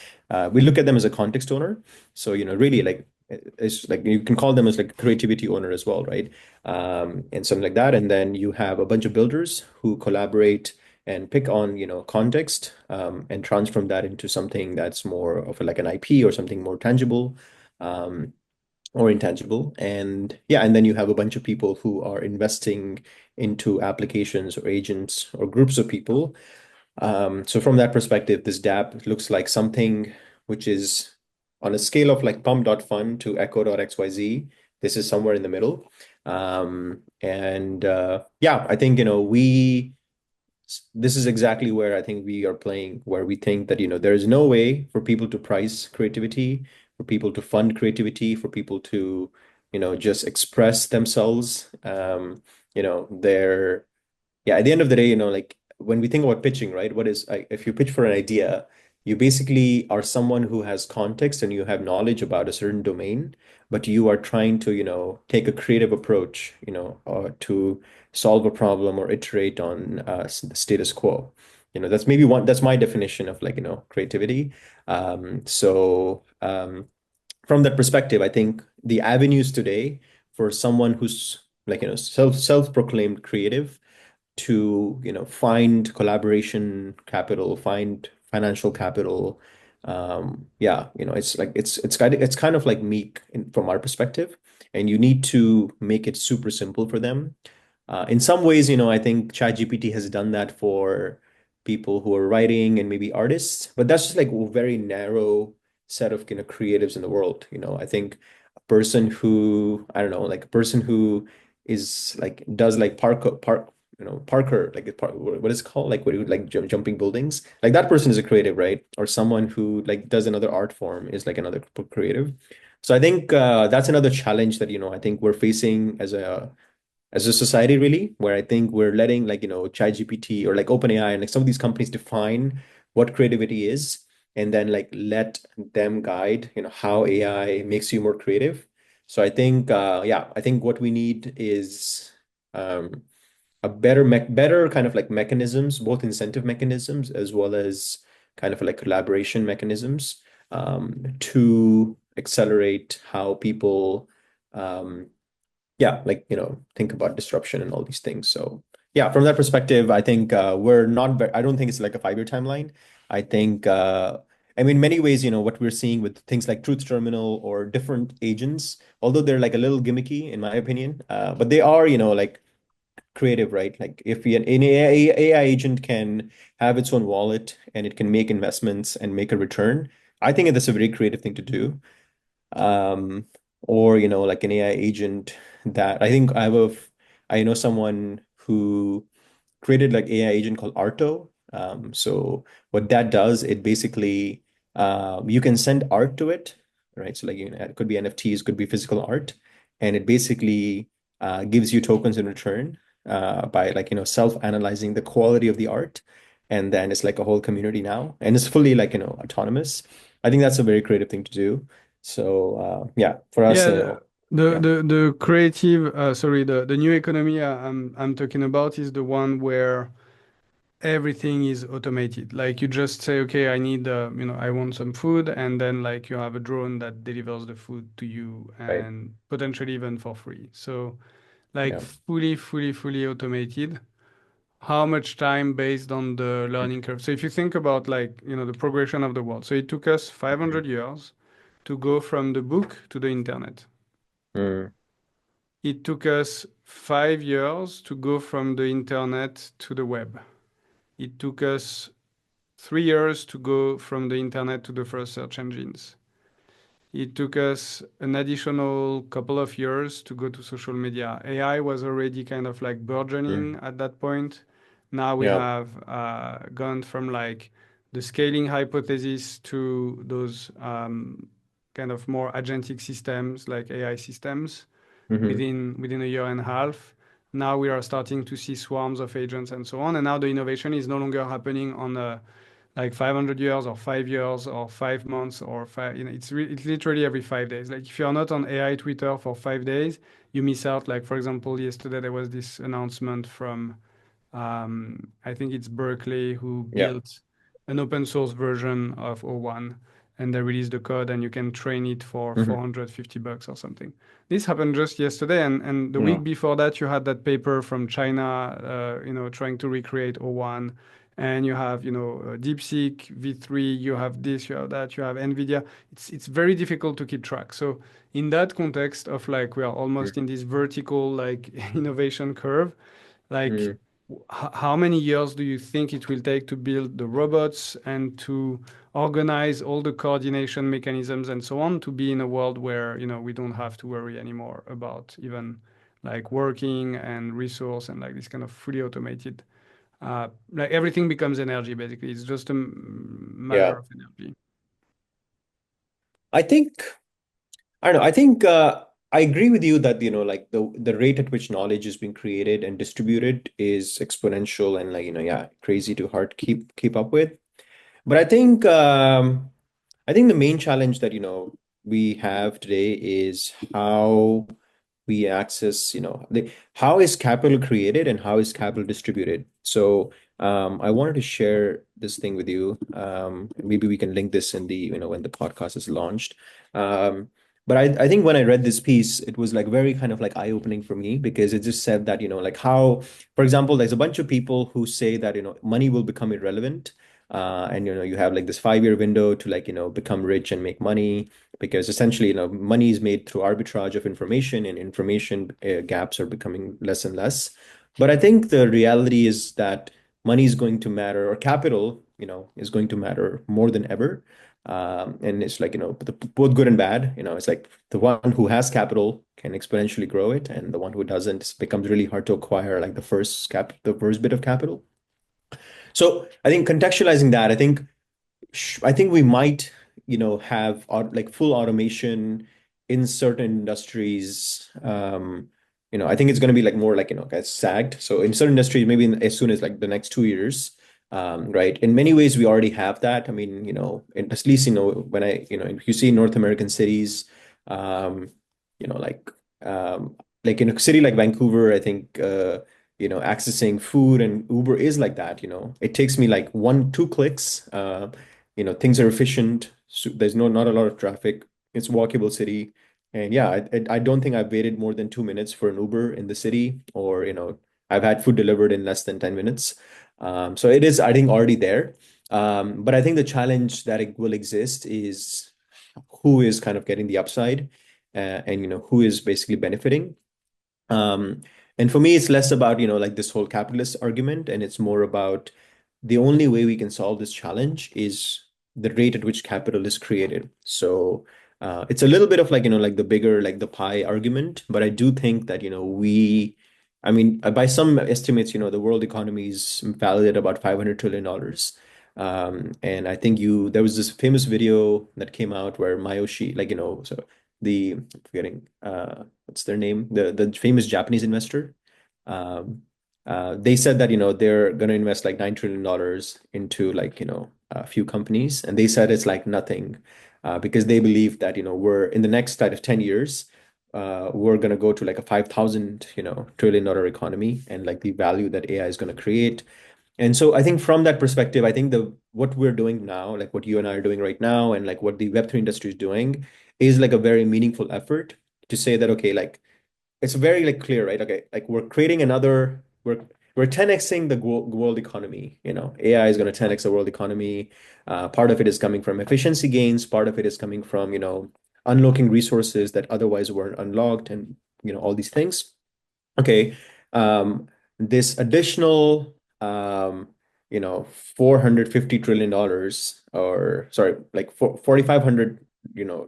We look at them as a context owner. So, really like it's like you can call them as like a creativity owner as well, right? And something like that. And then you have a bunch of builders who collaborate and pick on, context, and transform that into something that's more of like an IP or something more tangible, um, or intangible. And yeah, and then you have a bunch of people who are investing into applications or agents or groups of people. So from that perspective, this dApp looks like something which is on a scale of like pump.fun to echo.xyz. This is somewhere in the middle. And yeah, I think, this is exactly where I think we are playing, where we think that, there is no way for people to price creativity, for people to fund creativity, for people to, just express themselves. They're yeah, at the end of the day, like when we think about pitching, right? If you pitch for an idea, you basically are someone who has context and you have knowledge about a certain domain, but you are trying to, take a creative approach, to solve a problem or iterate on the status quo. That's my definition of like, creativity. From that perspective, I think the avenues today for someone who's like, self-proclaimed creative to find collaboration capital, find financial capital. Yeah, it's kind of like meek from our perspective, and you need to make it super simple for them. In some ways, I think ChatGPT has done that for people who are writing and maybe artists, but that's just like a very narrow set of creatives in the world. I think a person who, I don't know, like a person who is like does like Parker, like what is it called? Like what you like jumping buildings. Like that person is a creative, right? Or someone who like does another art form is like another creative. So I think that's another challenge that I think we're facing as a society, really, where I think we're letting like ChatGPT or like OpenAI and like some of these companies define what creativity is, and then like let them guide how AI makes you more creative. So I think yeah, I think what we need is um, a better kind of like mechanisms, both incentive mechanisms as well as kind of like collaboration mechanisms, to accelerate how people, um, yeah, like, think about disruption and all these things. So yeah, from that perspective, I think we're not, I don't think it's like a 5 year timeline. I think, I mean, many ways, what we're seeing with things like Truth Terminal or different agents, although they're like a little gimmicky in my opinion, but they are, like creative, right? Like if an AI agent can have its own wallet and it can make investments and make a return, I think that's a very creative thing to do. Um, or like an AI agent that I think I know someone who created like AI agent called Arto. So what that does, it basically you can send art to it, right? So like it could be NFTs, could be physical art, and it basically gives you tokens in return. by like, self-analyzing the quality of the art. And then it's like a whole community now, and it's fully like, autonomous. I think that's a very creative thing to do. So yeah, for us, Yeah, yeah, the creative, sorry, the new economy I'm talking about is the one where everything is automated. Like you just say, okay, I need, I want some food, and then like you have a drone that delivers the food to you, right. and potentially even for free. So like Yeah. fully automated. How much time based on the learning curve? So if you think about like, the progression of the world. So it took us Mhm. 500 years to go from the book to the internet. Mm, It took us 5 years to go from the internet to the web. It took us 3 years to go from the internet to the first search engines. It took us an additional couple of years to go to social media. AI was already kind of like mm, burgeoning at that point. Now we yeah. have gone from like the scaling hypothesis to those kind of more agentic systems like AI systems Hmm. within a year and a half. Now we are starting to see swarms of agents and so on. And now the innovation is no longer happening on like 500 years or 5 years or 5 months or five. It's literally every 5 days. Like if you're not on AI Twitter for 5 days, you miss out. Like for example, yesterday there was this announcement from I think it's Berkeley who Yeah. built an open source version of O1, and they released the code and you can train it for Hmm. $450 or something. This happened just yesterday, and the week No. before that you had that paper from China, trying to recreate O1, and you have, DeepSeek V3, you have this, you have that, you have NVIDIA. It's very difficult to keep track. So in that context of like we are almost in this vertical like innovation curve, like Mm, how many years do you think it will take to build the robots and to organize all the coordination mechanisms and so on to be in a world where, we don't have to worry anymore about even like working and resource and like this kind of fully automated, like everything becomes energy basically. It's just a matter yeah. of energy. I think I don't know. I think I agree with you that like the rate at which knowledge is being created and distributed is exponential and like yeah, crazy to hard keep up with. But I think the main challenge that we have today is how we access, how is capital created and how is capital distributed. So I wanted to share this thing with you. Maybe we can link this in the, when the podcast is launched. Um, but I think when I read this piece, it was like very kind of like eye-opening for me because it just said that, like how, for example, there's a bunch of people who say that, money will become irrelevant. And you have like this 5-year window to like become rich and make money because essentially money is made through arbitrage of information and information gaps are becoming less and less. But I think the reality is that money is going to matter, or capital is going to matter more than ever. And it's like both good and bad. It's like the one who has capital can exponentially grow it, and the one who doesn't, it becomes really hard to acquire like the first bit of capital. So I think contextualizing that, I think we might, have like full automation in certain industries. I think it's going to be like more like, guys sagged. So in certain industries, maybe as soon as like the next 2 years, right? In many ways, we already have that. I mean, at least, when if you see North American cities, um, you know, like, like in a city like Vancouver, I think, accessing food and Uber is like that. It takes me like 1, 2 clicks. Things are efficient. So there's not a lot of traffic. It's a walkable city. And yeah, I don't think I've waited more than 2 minutes for an Uber in the city, or I've had food delivered in less than 10 minutes. So it is, I think, already there. But I think the challenge that it will exist is who is kind of getting the upside, and who is basically benefiting. Um, and for me, it's less about, like this whole capitalist argument, and it's more about the only way we can solve this challenge is the rate at which capital is created. So it's a little bit of like, like the bigger, like the pie argument, but I do think that, I mean, by some estimates, the world economy is valued at about $500 trillion. And I think there was this famous video that came out where Mayoshi, like, so I'm forgetting, what's their name? The famous Japanese investor. They said that, they're going to invest like $9 trillion into like, a few companies. And they said it's like nothing because they believe that, we're in the next kind of 10 years, we're going to go to like a 5,000, trillion-dollar economy and like the value that AI is going to create. And so I think from that perspective, I think the what we're doing now, like what you and I are doing right now, and like what the Web3 industry is doing, is like a very meaningful effort to say that, okay, like it's very like clear, right? Okay, like we're 10xing the world economy. AI is going to 10x the world economy. Part of it is coming from efficiency gains. Part of it is coming from, unlocking resources that otherwise weren't unlocked, and all these things. Okay. This additional, $450 trillion dollars, or sorry, like 4,500,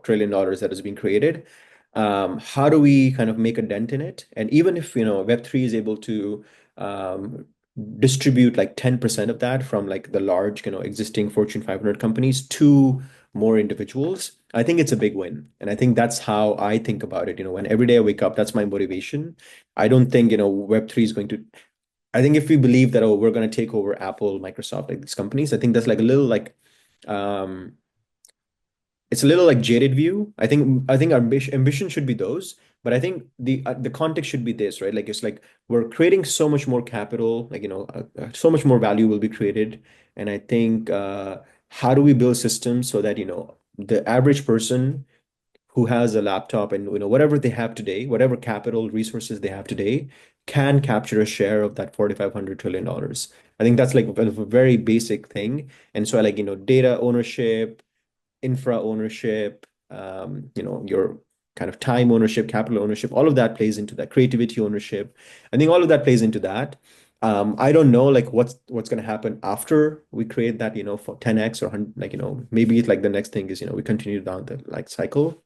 trillion dollars that has been created. How do we kind of make a dent in it? And even if, Web3 is able to um, distribute like 10% of that from like the large, existing Fortune 500 companies to more individuals, I think it's a big win. And I think that's how I think about it. When every day I wake up, that's my motivation. I don't think, Web3 is going to, I think if we believe that, oh, we're going to take over Apple, Microsoft, like these companies, I think that's like a little like, um, it's a little like jaded view. I think our ambition should be those, but I think the context should be this, right? Like it's like we're creating so much more capital, like so much more value will be created, and I think how do we build systems so that the average person who has a laptop and whatever they have today, whatever capital resources they have today, can capture a share of that $4,500 trillion. I think that's like a very basic thing, and so I like data ownership, infra ownership, your kind of time ownership, capital ownership, all of that plays into that. Creativity ownership. I think all of that plays into that. I don't know like what's going to happen after we create that, for 10x or 100, like, maybe it's like the next thing is, we continue down the like cycle.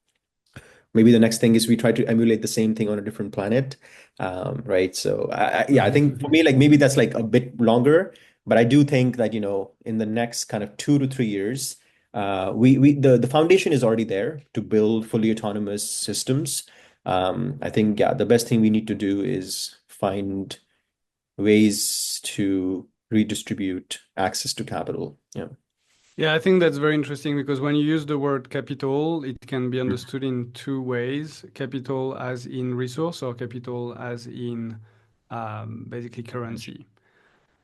Maybe the next thing is we try to emulate the same thing on a different planet. Right. So yeah, I think for me, like maybe that's like a bit longer, but I do think that, in the next kind of 2 to 3 years, the foundation is already there to build fully autonomous systems. I think, yeah, the best thing we need to do is find ways to redistribute access to capital. Yeah. Yeah, I think that's very interesting because when you use the word capital, it can be Mhm. understood in two ways. Capital as in resource or capital as in basically currency.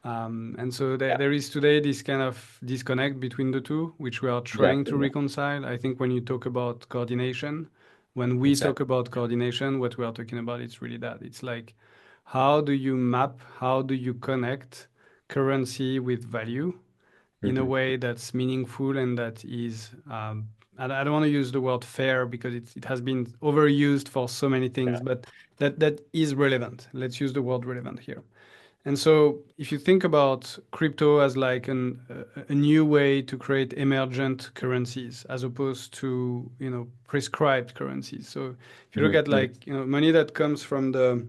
And so Yeah, there is today this kind of disconnect between the two, which we are trying to exactly. Yeah, reconcile. I think when you talk about coordination, when we talk exactly. about coordination, what we are talking about, it's really that. It's like, how do you map, how do you connect currency with value in a Hmm. way that's meaningful and that is, I don't want to use the word fair because it has been overused for so many things, Yeah. but that is relevant. Let's use the word relevant here. And so if you think about crypto as like a new way to create emergent currencies as opposed to, prescribed currencies. So if you look Hmm. at like, money that comes from the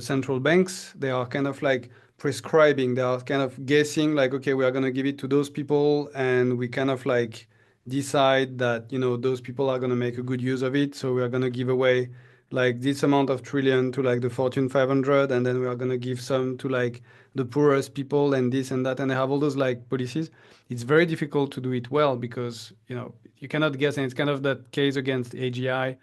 central banks, they are kind of like prescribing, they are kind of guessing like, okay, we are going to give it to those people and we kind of like decide that, those people are going to make a good use of it. So we are going to give away like this amount of trillion to like the Fortune 500, and then we are going to give some to like the poorest people and this and that. And they have all those like policies. It's very difficult to do it well because, you cannot guess. And it's kind of that case against AGI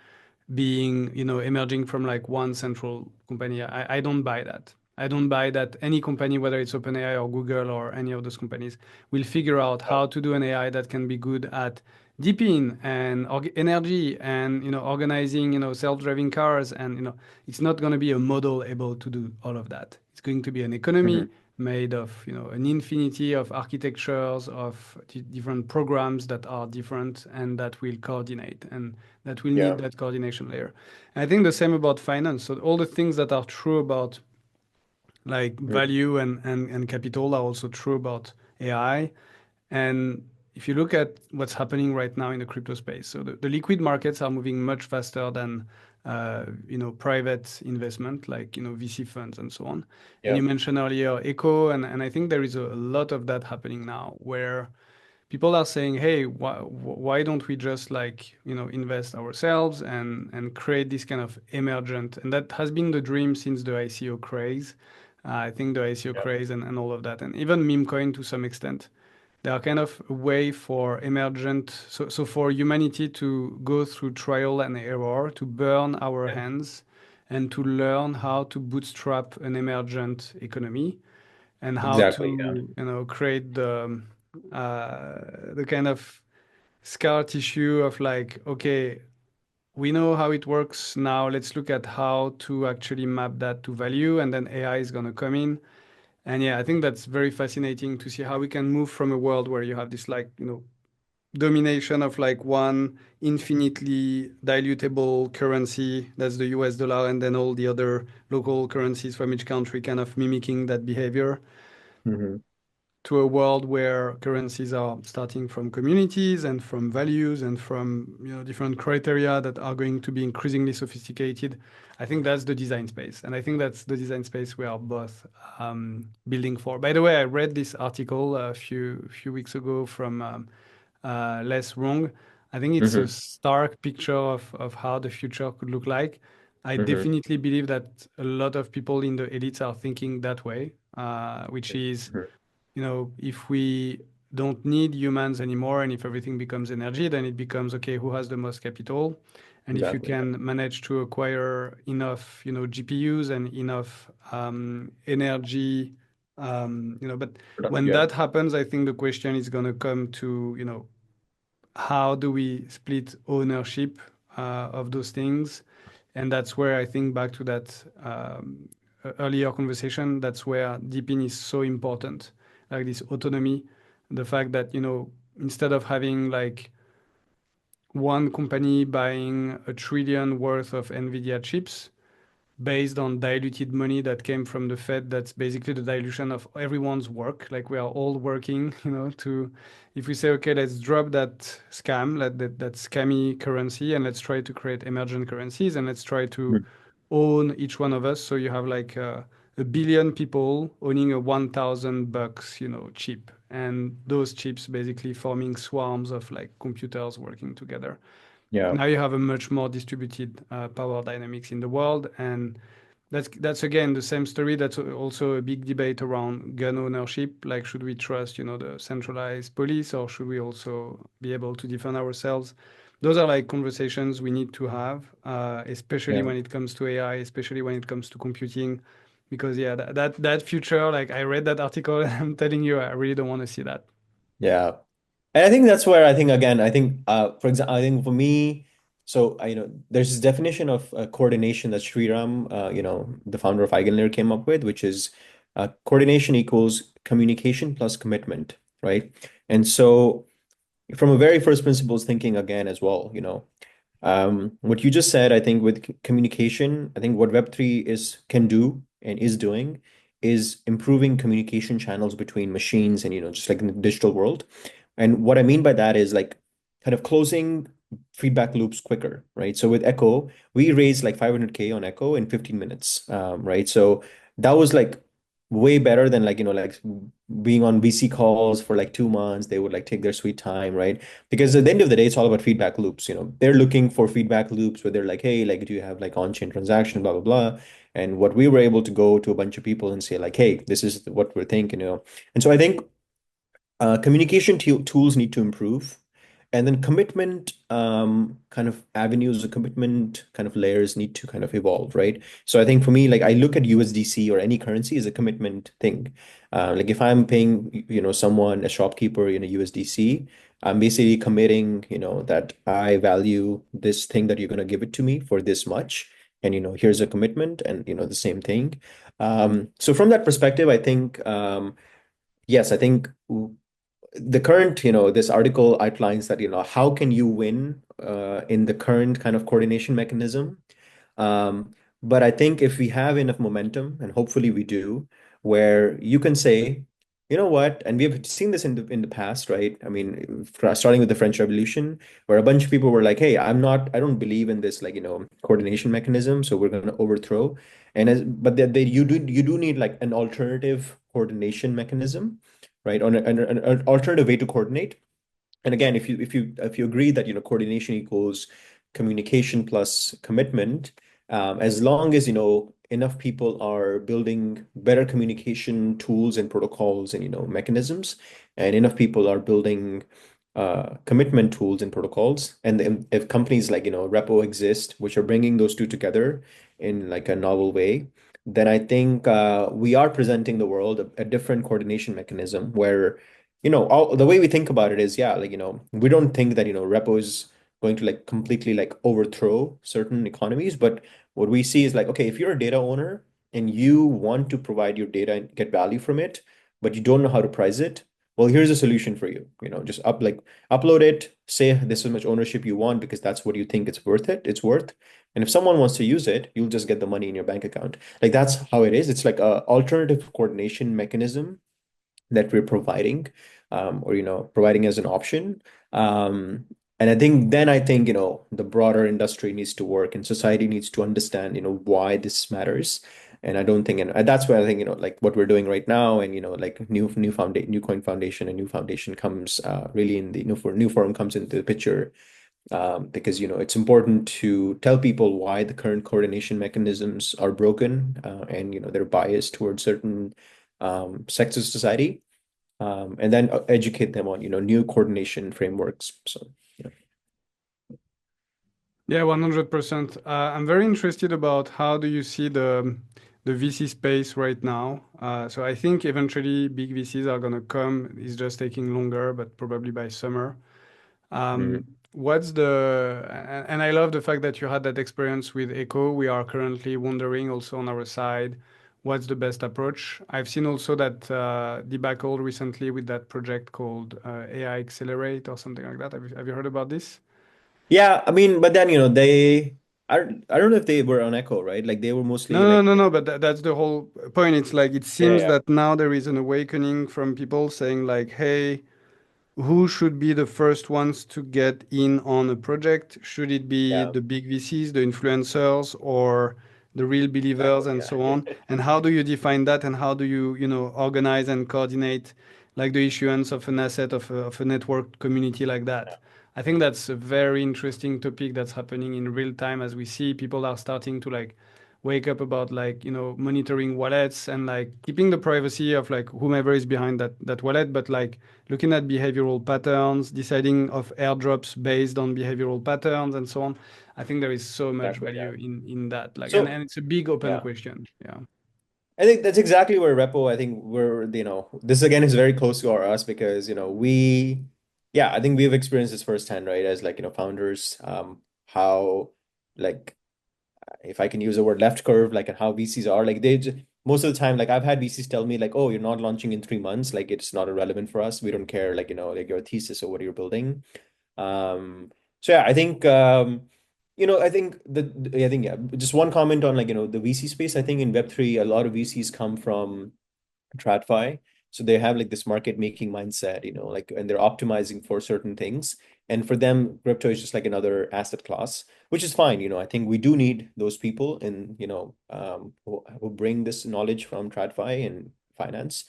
being, emerging from like one central company. I don't buy that. I don't buy that any company, whether it's OpenAI or Google or any of those companies, will figure out how to do an AI that can be good at DePIN and energy and organizing self-driving cars, and it's not going to be a model able to do all of that. It's going to be an economy Hmm. made of an infinity of architectures of different programs that are different and that will coordinate and that will need Yeah. that coordination layer. And I think the same about finance. So all the things that are true about like Mm. value and capital are also true about AI. And if you look at what's happening right now in the crypto space, so the liquid markets are moving much faster than private investment, like VC funds and so on. And Yeah. you mentioned earlier eco, and I think there is a lot of that happening now, where people are saying, hey, why don't we just like, invest ourselves and create this kind of emergent, and that has been the dream since the ICO craze. I think the ICO Yeah. craze and all of that, and even meme coin to some extent. They are kind of a way for emergent, so for humanity to go through trial and error, to burn our Yeah. hands, and to learn how to bootstrap an emergent economy, and how Exactly. Yeah. to, create the kind of scar tissue of like, okay, we know how it works now. Let's look at how to actually map that to value, and then AI is going to come in. And yeah, I think that's very fascinating to see how we can move from a world where you have this like, domination of like one infinitely dilutable currency, that's the US dollar, and then all the other local currencies from each country kind of mimicking that behavior, Hmm. to a world where currencies are starting from communities and from values and from different criteria that are going to be increasingly sophisticated. I think that's the design space, and I think that's the design space we are both building for. By the way, I read this article a few weeks ago from Less Wrong. I think it's a Hmm. stark picture of how the future could look like. I Hmm. definitely believe that a lot of people in the elites are thinking that way, which is, Hmm. if we don't need humans anymore and if everything becomes energy, then it becomes, okay, who has the most capital? And if you Exactly. can manage to acquire enough, GPUs and enough energy, but when Yeah. that happens, I think the question is going to come to, how do we split ownership of those things? And that's where I think back to that earlier conversation, that's where DePIN is so important, like this autonomy, the fact that, instead of having like one company buying a trillion worth of NVIDIA chips, based on diluted money that came from the Fed. That's basically the dilution of everyone's work. Like we are all working, to, if we say, okay, let's drop that scam, that scammy currency, and let's try to create emergent currencies, and let's try to own each one of us. So you have like a billion people owning a $1,000, chip, and those chips basically forming swarms of like computers working together. Yeah. Now you have a much more distributed power dynamics in the world, and that's again the same story. That's also a big debate around gun ownership. Like, should we trust, the centralized police, or should we also be able to defend ourselves? Those are like conversations we need to have, especially Yeah. when it comes to AI, especially when it comes to computing, because yeah, that future. Like, I read that article, and I'm telling you, I really don't want to see that. Yeah. And I think that's where I think again, I think for example, I think for me, so there's this definition of coordination that Sriram, the founder of Eigenlayer came up with, which is coordination equals communication plus commitment, right? And so from a very first principles thinking again as well, what you just said, I think with communication, I think what Web3 is can do and is doing is improving communication channels between machines and, just like in the digital world. And what I mean by that is like kind of closing feedback loops quicker, right? So with Echo, we raised like 500K on Echo in 15 minutes, right? So that was like way better than like, like being on VC calls for like 2 months. They would like take their sweet time, right? Because at the end of the day, it's all about feedback loops. They're looking for feedback loops where they're like, hey, like, do you have like on-chain transaction, blah, blah, blah. And what we were able to go to a bunch of people and say like, hey, this is what we're thinking. And so I think communication tools need to improve. And then commitment kind of avenues or commitment kind of layers need to kind of evolve, right? So I think for me, like I look at USDC or any currency as a commitment thing. Like if I'm paying, someone, a shopkeeper in a USDC, I'm basically committing, that I value this thing that you're going to give it to me for this much. And, here's a commitment and, the same thing. So from that perspective, I think, yes, I think the current, this article outlines that, how can you win in the current kind of coordination mechanism? But I think if we have enough momentum, and hopefully we do, where you can say, you know what, and we have seen this in the past, right? I mean, starting with the French Revolution, where a bunch of people were like, hey, I don't believe in this, like, coordination mechanism, so we're going to overthrow. But you do need like an alternative coordination mechanism, right? On an alternative way to coordinate. And again, if you agree that coordination equals communication plus commitment, as long as enough people are building better communication tools and protocols and mechanisms, and enough people are building commitment tools and protocols, and if companies like Repo exist, which are bringing those two together in like a novel way, then I think we are presenting the world a different coordination mechanism where the way we think about it is, yeah, like, we don't think that, repo is going to like completely like overthrow certain economies. But what we see is like, okay, if you're a data owner and you want to provide your data and get value from it, but you don't know how to price it, well, here's a solution for you. Just upload it, say this is how much ownership you want because that's what you think it's worth. And if someone wants to use it, you'll just get the money in your bank account. Like that's how it is. It's like a alternative coordination mechanism that we're providing, or providing as an option. And I think the broader industry needs to work and society needs to understand why this matters. And I don't think, and that's where I think like what we're doing right now, and like new foundation, new coin foundation, and new foundation comes really in the new forum comes into the picture, because it's important to tell people why the current coordination mechanisms are broken, and they're biased towards certain sectors of society, and then educate them on new coordination frameworks. So yeah. Yeah, 100%. I'm very interested about how do you see the VC space right now. So I think eventually big VCs are gonna come. It's just taking longer, but probably by summer. Mhm. What's the and I love the fact that you had that experience with Echo. We are currently wondering also on our side what's the best approach. I've seen also that debacle recently with that project called AI Accelerate or something like that. Have you heard about this? Yeah, I mean, but then I don't know if they were on Echo, right? Like they were mostly No, no, like, no, no, but that's the whole point. It's like it yeah, seems yeah, that now there is an awakening from people saying like, hey, who should be the first ones to get in on a project? Should it be yeah, the big VCs, the influencers, or the real believers, exactly, and yeah. so on? And how do you define that? And how do you, organize and coordinate like the issuance of an asset of a network community like that? I think that's a very interesting topic that's happening in real time as we see people are starting to like wake up about like monitoring wallets and like keeping the privacy of like whomever is behind that wallet, but like looking at behavioral patterns, deciding of airdrops based on behavioral patterns and so on. I think there is so much Exactly, yeah. value in that. Like, and So it's a big open yeah, question. Yeah. I think that's exactly where Repo, I think we're, this again is very close to us because, yeah, I think we've experienced this firsthand, right? As like, founders, how like, if I can use the word left curve, like and how VCs are, like most of the time, like I've had VCs tell me like, oh, you're not launching in 3 months. Like it's not irrelevant for us. We don't care, like, like your thesis or what you're building. So yeah, I think yeah, just one comment on like, the VC space. I think in Web3, a lot of VCs come from TradFi. So they have like this market making mindset, like, and they're optimizing for certain things. And for them, crypto is just like another asset class, which is fine. I think we do need those people in, who bring this knowledge from TradFi and finance.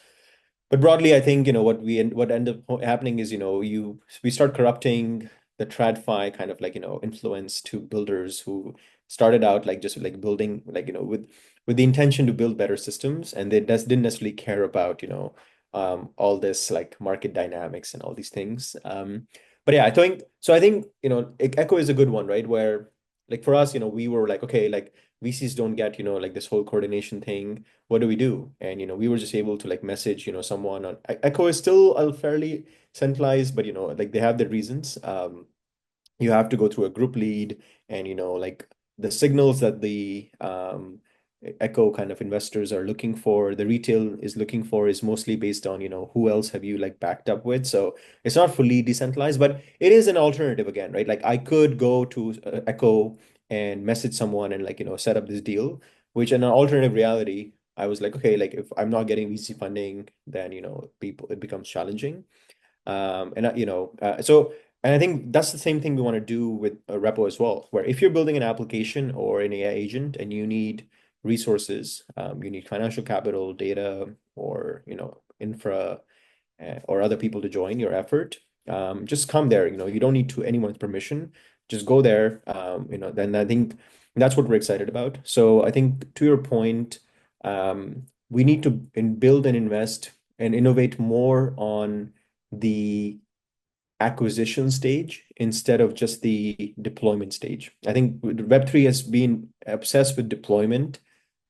But broadly, I think, what end up happening is, we start corrupting the TradFi kind of like, influence to builders who started out like just like building like, with the intention to build better systems, and they just didn't necessarily care about, all this like market dynamics and all these things. But yeah, I think so. I think, Echo is a good one, right? Where like for us, we were like, okay, like VCs don't get, like this whole coordination thing. What do we do? And we were just able to like message, someone on Echo is still fairly centralized, but like they have their reasons. You have to go through a group lead, and like the signals that the Echo kind of investors are looking for, the retail is looking for, is mostly based on who else have you like backed up with. So it's not fully decentralized, but it is an alternative again, right? Like I could go to Echo and message someone and like set up this deal, which in an alternative reality I was like, okay, like if I'm not getting VC funding, then people, it becomes challenging. And so, and I think that's the same thing we want to do with a repo as well, where if you're building an application or an AI agent and you need resources, you need financial capital, data, or infra, or other people to join your effort. just come there. You don't need anyone's permission. Just go there. Then I think that's what we're excited about. So I think to your point, we need to build and invest and innovate more on the acquisition stage instead of just the deployment stage. I think Web3 has been obsessed with deployment.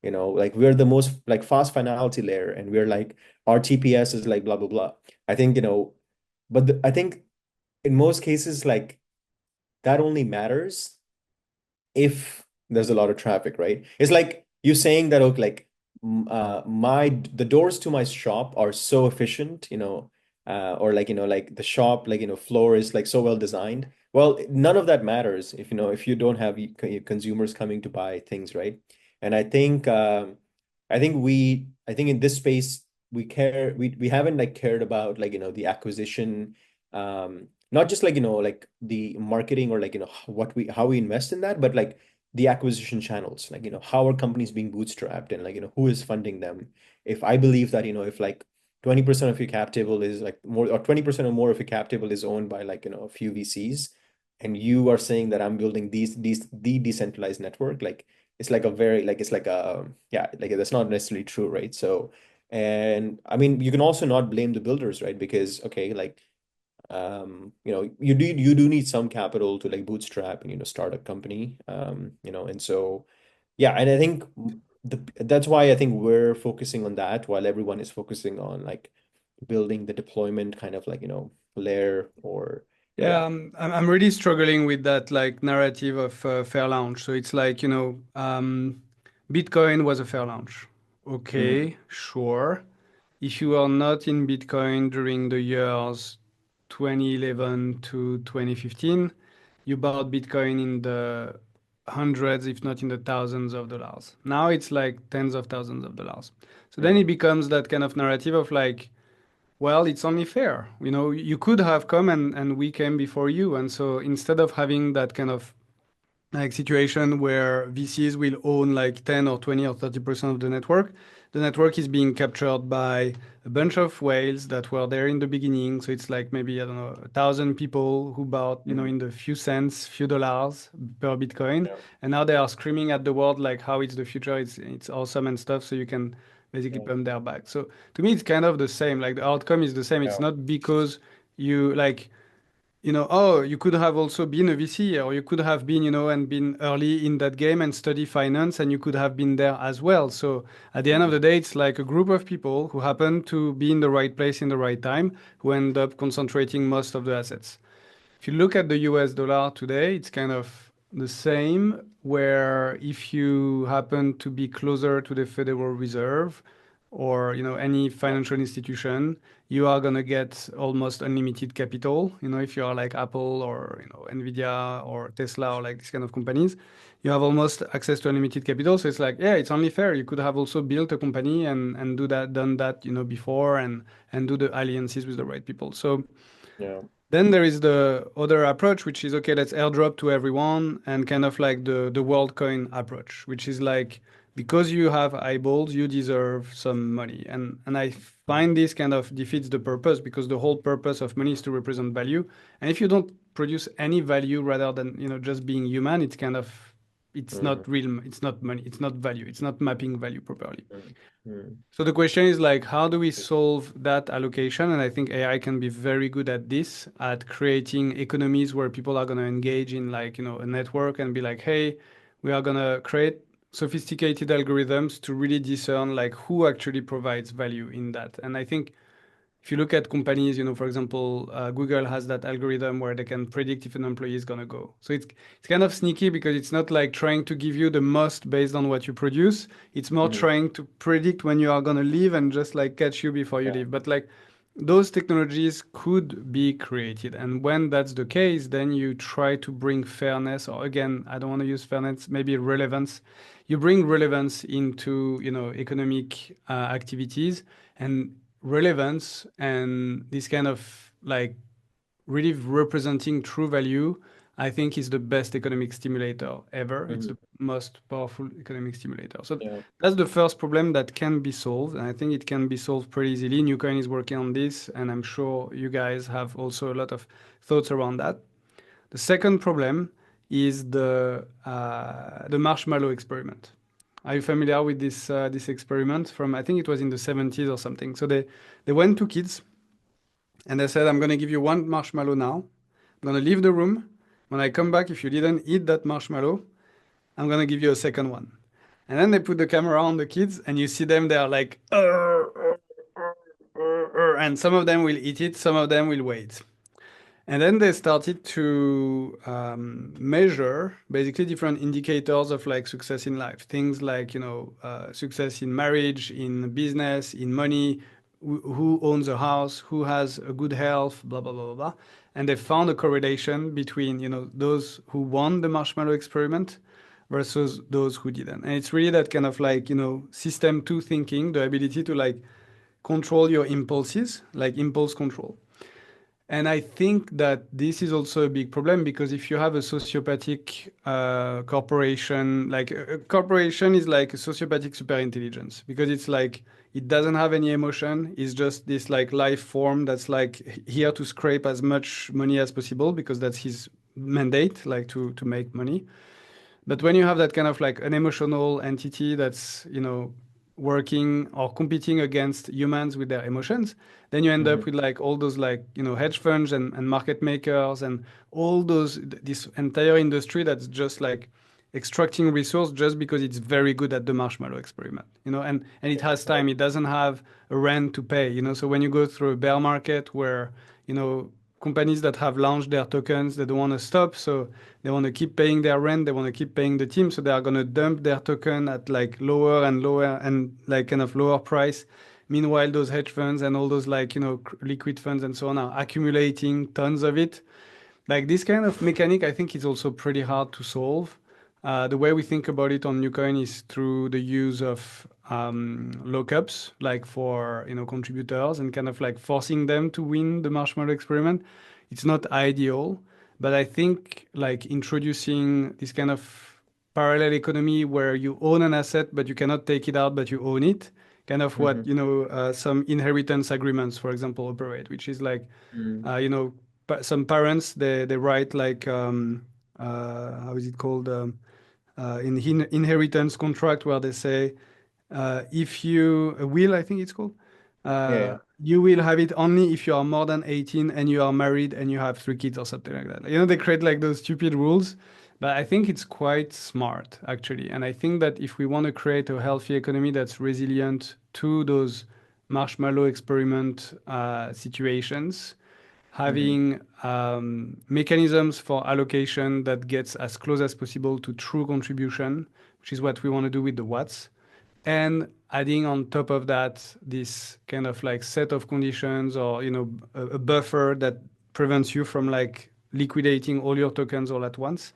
Like we're the most like fast finality layer, and we're like our TPS is like blah blah blah. I think, but I think in most cases, like that only matters if there's a lot of traffic, right? It's like you saying that, okay, like the doors to my shop are so efficient, or like, like the shop, like, floor is like so well designed. Well, none of that matters if you don't have consumers coming to buy things, right? And I think in this space we haven't like cared about like, the acquisition, not just like, like the marketing or like, how we invest in that, but like the acquisition channels, like, how are companies being bootstrapped, and like, who is funding them. If I believe that, if like 20% of your cap table is like more, or 20% or more of your cap table is owned by like, a few VCs, and you are saying that I'm building the decentralized network, like it's like a very like it's like a yeah, like that's not necessarily true, right? So, and I mean, you can also not blame the builders, right? Because okay, like you do need some capital to like bootstrap and start a company, and so yeah, and I think that's why I think we're focusing on that while everyone is focusing on like building the deployment kind of like layer or Yeah, yeah. I'm really struggling with that like narrative of fair launch. So it's like, Bitcoin was a fair launch. Mhm. Okay, sure. If you are not in Bitcoin during the years 2011 to 2015, you bought Bitcoin in the hundreds, if not in the thousands of dollars. Now it's like tens of thousands of dollars. So then it Mhm. becomes that kind of narrative of like, well, it's only fair. You could have come and we came before you. And so instead of having that kind of like situation where VCs will own like 10 or 20 or 30% of the network is being captured by a bunch of whales that were there in the beginning. So it's like maybe, I don't know, 1,000 people who bought, Mhm. in the few cents, few dollars per Bitcoin. Yeah. And now they are screaming at the world like how it's the future, it's awesome and stuff. So you can basically Yeah. pump their back. So to me, it's kind of the same. Like the outcome is the same. It's Yeah. not because you like oh, you could have also been a VC, or you could have been, and been early in that game and study finance, and you could have been there as well. So at the end of Mhm. the day, it's like a group of people who happen to be in the right place in the right time, who end up concentrating most of the assets. If you look at the US dollar today, it's kind of the same, where if you happen to be closer to the Federal Reserve or any Yeah. financial institution, you are going to get almost unlimited capital. If you are like Apple or Nvidia or Tesla or like these kind of companies, you have almost access to unlimited capital. So it's like, yeah, it's only fair. You could have also built a company and done that before and do the alliances with the right people. So Yeah. then there is the other approach, which is okay, let's airdrop to everyone, and kind of like the WorldCoin approach, which is like, because you have eyeballs, you deserve some money. And I find this kind of defeats the purpose, because the whole purpose of money is to represent value. And if you don't produce any value rather than just being human, it's kind of, it's Mhm. not real, it's not money, it's not value, it's not mapping value properly. Mhm. Mhm. So the question is like, how do we solve that allocation? And I think AI can be very good at this, at creating economies where people are going to engage in like, a network and be like, hey, we are going to create sophisticated algorithms to really discern like who actually provides value in that. And I think if you look at companies, for example, Google has that algorithm where they can predict if an employee is going to go. So it's kind of sneaky, because it's not like trying to give you the most based on what you produce. It's more Mhm. trying to predict when you are going to leave and just like catch you before you Yeah. leave. But like those technologies could be created. And when that's the case, then you try to bring fairness, or again, I don't want to use fairness, maybe relevance. You bring relevance into, economic activities, and relevance and this kind of like really representing true value I think is the best economic stimulator ever. It's Hmm. the most powerful economic stimulator. So Yeah. that's the first problem that can be solved. And I think it can be solved pretty easily. Newcoin is working on this, and I'm sure you guys have also a lot of thoughts around that. The second problem is the marshmallow experiment. Are you familiar with this experiment from, I think it was in the 70s or something. So they went to kids and they said, I'm going to give you one marshmallow now. I'm going to leave the room. When I come back, if you didn't eat that marshmallow, I'm going to give you a second one. And then they put the camera on the kids and you see them, they are like, and some of them will eat it, some of them will wait. And then they started to measure basically different indicators of like success in life. Things like, success in marriage, in business, in money, who owns a house, who has a good health, blah, blah, blah, blah, blah. And they found a correlation between, those who won the marshmallow experiment versus those who didn't. And it's really that kind of like, system two thinking, the ability to like control your impulses, like impulse control. And I think that this is also a big problem because if you have a sociopathic corporation, like a corporation is like a sociopathic superintelligence because it's like it doesn't have any emotion. It's just this like life form that's like here to scrape as much money as possible because that's his mandate, like to make money. But when you have that kind of like an emotional entity that's, working or competing against humans with their emotions, then you end Hmm. up with like all those like, hedge funds and market makers and all this entire industry that's just like extracting resource just because it's very good at the marshmallow experiment, and it has time. It doesn't have a rent to pay, So when you go through a bear market where, companies that have launched their tokens, they don't want to stop. So they want to keep paying their rent. They want to keep paying the team. So they are going to dump their token at like lower and lower and like kind of lower price. Meanwhile, those hedge funds and all those like, liquid funds and so on are accumulating tons of it. Like this kind of mechanic, I think is also pretty hard to solve. The way we think about it on Newcoin is through the use of lockups, like for contributors, and kind of like forcing them to win the marshmallow experiment. It's not ideal, but I think like introducing this kind of parallel economy where you own an asset but you cannot take it out, but you own it, kind of what Hmm. some inheritance agreements, for example, operate, which is like Hmm. uh, you know some parents they write like how is it called inheritance contract where they say if you a will, I think it's called, Yeah. you will have it only if you are more than 18 and you are married and you have 3 kids or something like that. They create like those stupid rules, but I think it's quite smart actually. And I think that if we want to create a healthy economy that's resilient to those marshmallow experiment situations, Hmm. having mechanisms for allocation that gets as close as possible to true contribution, which is what we want to do with the watts, and adding on top of that this kind of like set of conditions or a buffer that prevents you from like liquidating all your tokens all at once,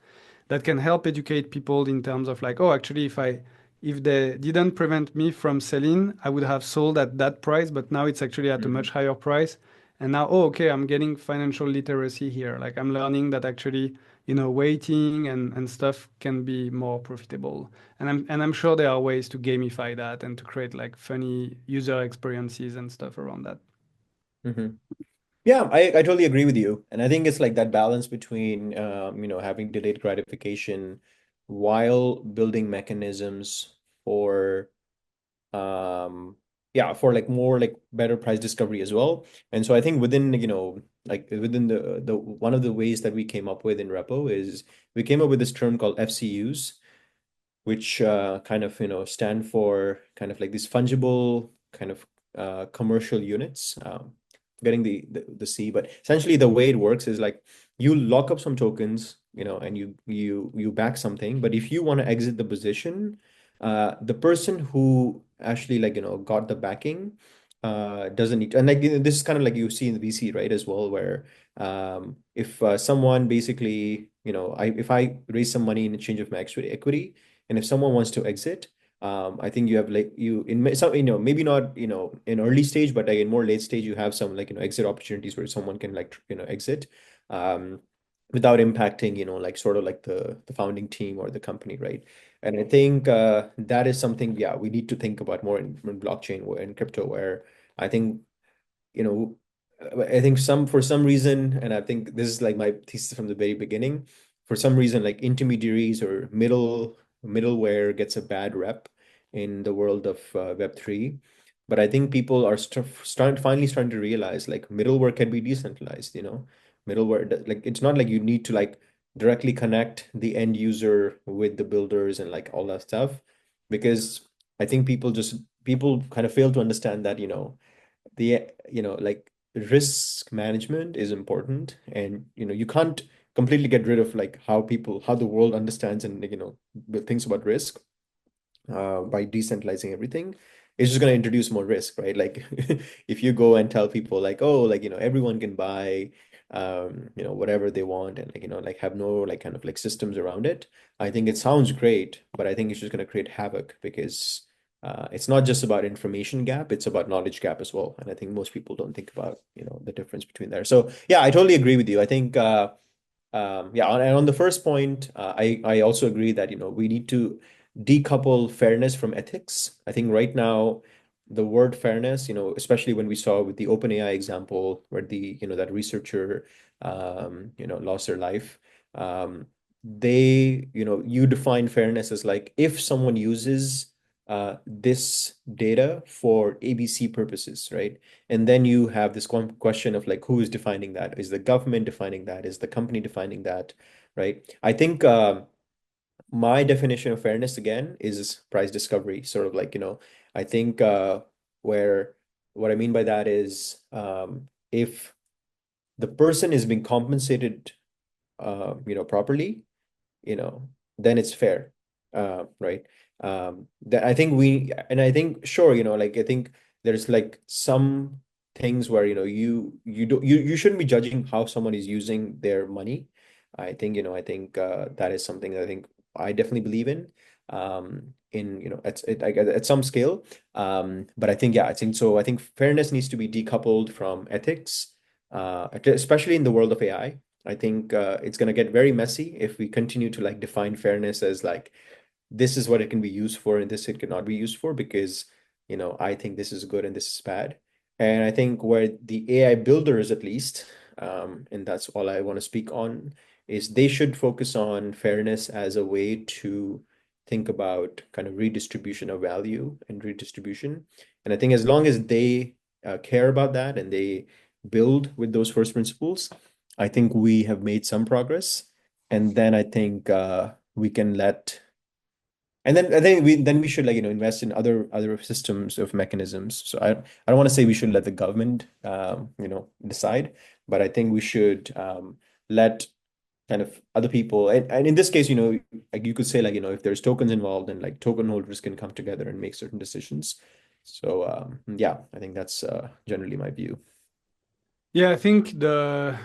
that can help educate people in terms of like, oh, actually if they didn't prevent me from selling, I would have sold at that price, but now it's actually at a Hmm. much higher price. And now, oh, okay, I'm getting financial literacy here. Like I'm learning that actually, waiting and stuff can be more profitable. And I'm sure there are ways to gamify that and to create like funny user experiences and stuff around that. Hmm. Yeah, I totally agree with you. And I think it's like that balance between having delayed gratification while building mechanisms for yeah, for like more like better price discovery as well. And so I think within, like within the one of the ways that we came up with in Repo is we came up with this term called FCUs, which kind of stand for kind of like these fungible kind of commercial units. Getting the C, but essentially the way it works is like you lock up some tokens, and you back something. But if you want to exit the position, the person who actually like got the backing doesn't need to, and like this is kind of like you see in the VC, right, as well, where if someone basically if I raise some money in exchange of my equity, and if someone wants to exit, I think you have like you in some maybe not in early stage, but like in more late stage, you have some like exit opportunities where someone can like exit. Um, without impacting, like sort of like the founding team or the company, right? And I think that is something, yeah, we need to think about more in blockchain or in crypto, where I think, you know, I think for some reason, and I think this is like my thesis from the very beginning, for some reason, like intermediaries or middleware gets a bad rep in the world of Web3. But I think people are finally starting to realize like middleware can be decentralized, middleware, like it's not like you need to like directly connect the end user with the builders and like all that stuff, because I think people kind of fail to understand that, like risk management is important, and you can't completely get rid of like how the world understands and thinks about risk by decentralizing everything. It's just going to introduce more risk, right? Like if you go and tell people like, oh, like everyone can buy whatever they want, and like like have no like kind of like systems around it. I think it sounds great, but I think it's just going to create havoc, because it's not just about information gap, it's about knowledge gap as well. And I think most people don't think about, the difference between there. So yeah, I totally agree with you. I think yeah, and on the first point, I also agree that we need to decouple fairness from ethics. I think right now the word fairness, especially when we saw with the OpenAI example where the that researcher lost their life, you define fairness as like if someone uses this data for ABC purposes, right? And then you have this question of like who is defining that? Is the government defining that? Is the company defining that? Right? I think my definition of fairness again is price discovery. Sort of like, I think where what I mean by that is if the person is being compensated properly, you know, then it's fair. Right. That I think I think sure, like I think there's like some things where, you shouldn't be judging how someone is using their money. I think that is something that I think I definitely believe in, at some scale. But I think, yeah, I think so. I think fairness needs to be decoupled from ethics, especially in the world of AI. I think it's going to get very messy if we continue to like define fairness as like this is what it can be used for and this it cannot be used for, because I think this is good and this is bad. And I think where the AI builders at least, and that's all I want to speak on, is they should focus on fairness as a way to think about kind of redistribution of value and redistribution. And I think as long as they care about that and they build with those first principles, I think we have made some progress. And then I think we can let and then I think we should like invest in other systems of mechanisms. So I don't want to say we should let the government decide, but I think we should let kind of other people, and in this case, like you could say like if there's tokens involved, and like token holders can come together and make certain decisions. So yeah, I think that's generally my view. Yeah, I think the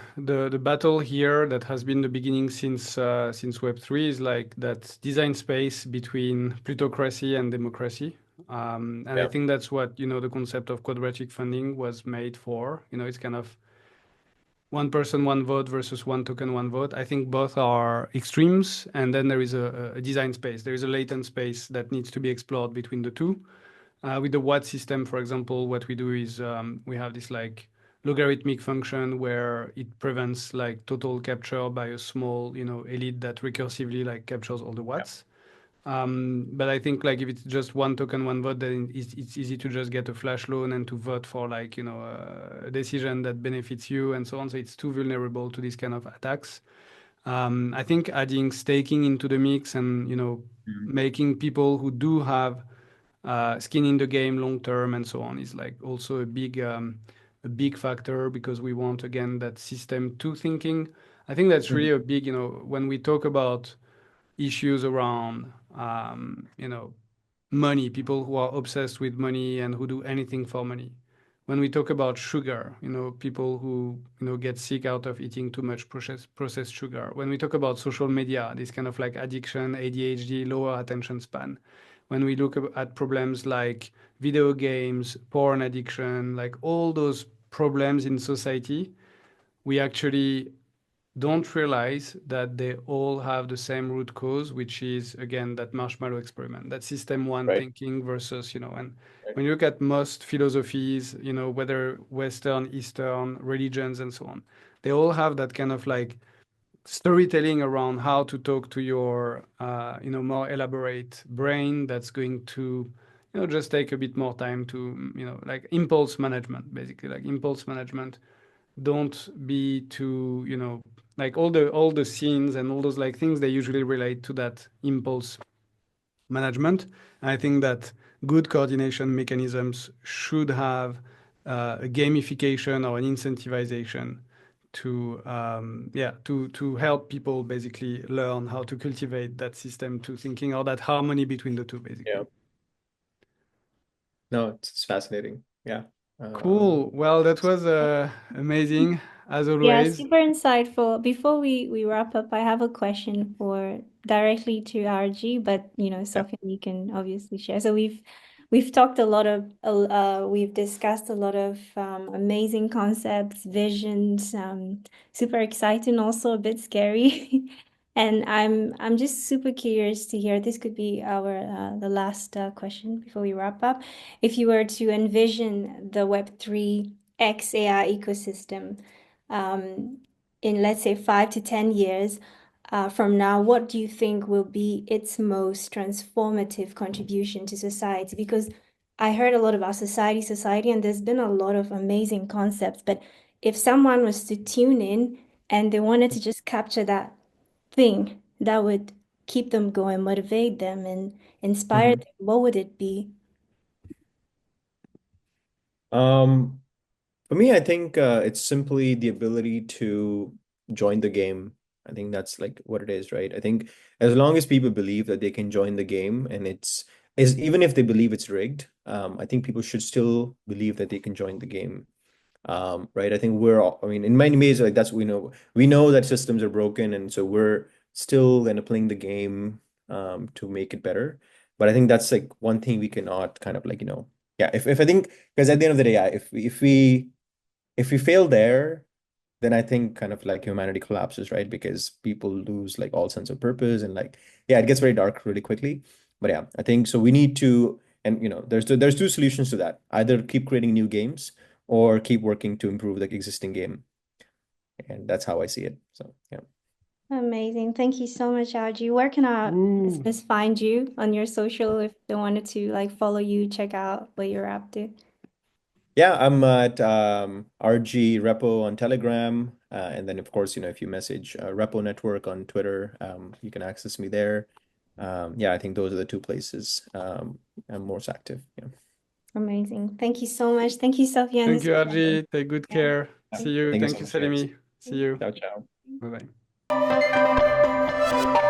battle here that has been the beginning since Web3 is like that design space between plutocracy and democracy. And I Yeah. think that's what, the concept of quadratic funding was made for. It's kind of one person, one vote versus one token, one vote. I think both are extremes. And then there is a design space. There is a latent space that needs to be explored between the two. With the what system, for example, what we do is we have this like logarithmic function where it prevents like total capture by a small, elite that recursively like captures all the watts. But I think like if it's just one token, one vote, then it's easy to just get a flash loan and to vote for like, a decision that benefits you and so on. So it's too vulnerable to these kind of attacks. I think adding staking into the mix and, Mhm. making people who do have skin in the game long term and so on is like also a big factor, because we want again that system two thinking. I think that's Mhm. really a big, when we talk about issues around money, people who are obsessed with money and who do anything for money. When we talk about sugar, people who get sick out of eating too much processed sugar. When we talk about social media, this kind of like addiction, ADHD, lower attention span. When we look at problems like video games, porn addiction, like all those problems in society, we actually don't realize that they all have the same root cause, which is, again, that marshmallow experiment, that system one Right. thinking versus, and Right. when you look at most philosophies, whether Western, Eastern, religions, and so on, they all have that kind of like storytelling around how to talk to your, more elaborate brain that's going to, just take a bit more time to, like impulse management, basically, like impulse management. Don't be too, like all the scenes and all those like things, they usually relate to that impulse management. And I think that good coordination mechanisms should have a gamification or an incentivization to to help people basically learn how to cultivate that system to thinking or that harmony between the two, basically. Yeah. No, it's fascinating. Yeah. Cool. Well, that was amazing as Yeah, always. super insightful. Before we wrap up, I have a question for directly to RG, but Yeah. Sofiane, you can obviously share. So we've talked a lot of we've discussed a lot of amazing concepts, visions, super exciting, also a bit scary. And I'm just super curious to hear. This could be our the last question before we wrap up. If you were to envision the Web3 XAI ecosystem in, let's say, 5 to 10 years from now, what do you think will be its most transformative contribution to society? Because I heard a lot about society, and there's been a lot of amazing concepts. But if someone was to tune in and they wanted to just capture that thing that would keep them going, motivate them, and inspire Mhm. them, what would it be? Um, for me, I think it's simply the ability to join the game. I think that's like what it is, right? I think as long as people believe that they can join the game and it's is even if they believe it's rigged, I think people should still believe that they can join the game. Right? I think we're all, I mean, in many ways, like that's we know that systems are broken, and so we're still kind of playing the game to make it better. But I think that's like one thing we cannot kind of like, yeah, if I think because at the end of the day, yeah, if we fail there, then I think kind of like humanity collapses, right? Because people lose like all sense of purpose and like, yeah, it gets very dark really quickly. But yeah, I think so we need to, and there's two solutions to that. Either keep creating new games or keep working to improve the existing game. And that's how I see it. So yeah. Amazing. Thank you so much, Arju. Where can our Ooh. listeners find you on your social if they wanted to like follow you, check out what you're up to? Yeah, I'm at RG Repo on Telegram. And then, of course, if you message Reppo Network on Twitter, you can access me there. Yeah, I think those are the two places I'm most active. Yeah. Amazing. Thank you so much. Thank you, Sofiane. Thank This you, was Arji. Take good yeah. care. See you. Thank you Thank so you, much, guys. Salimi. See you. Ciao, ciao. Bye bye.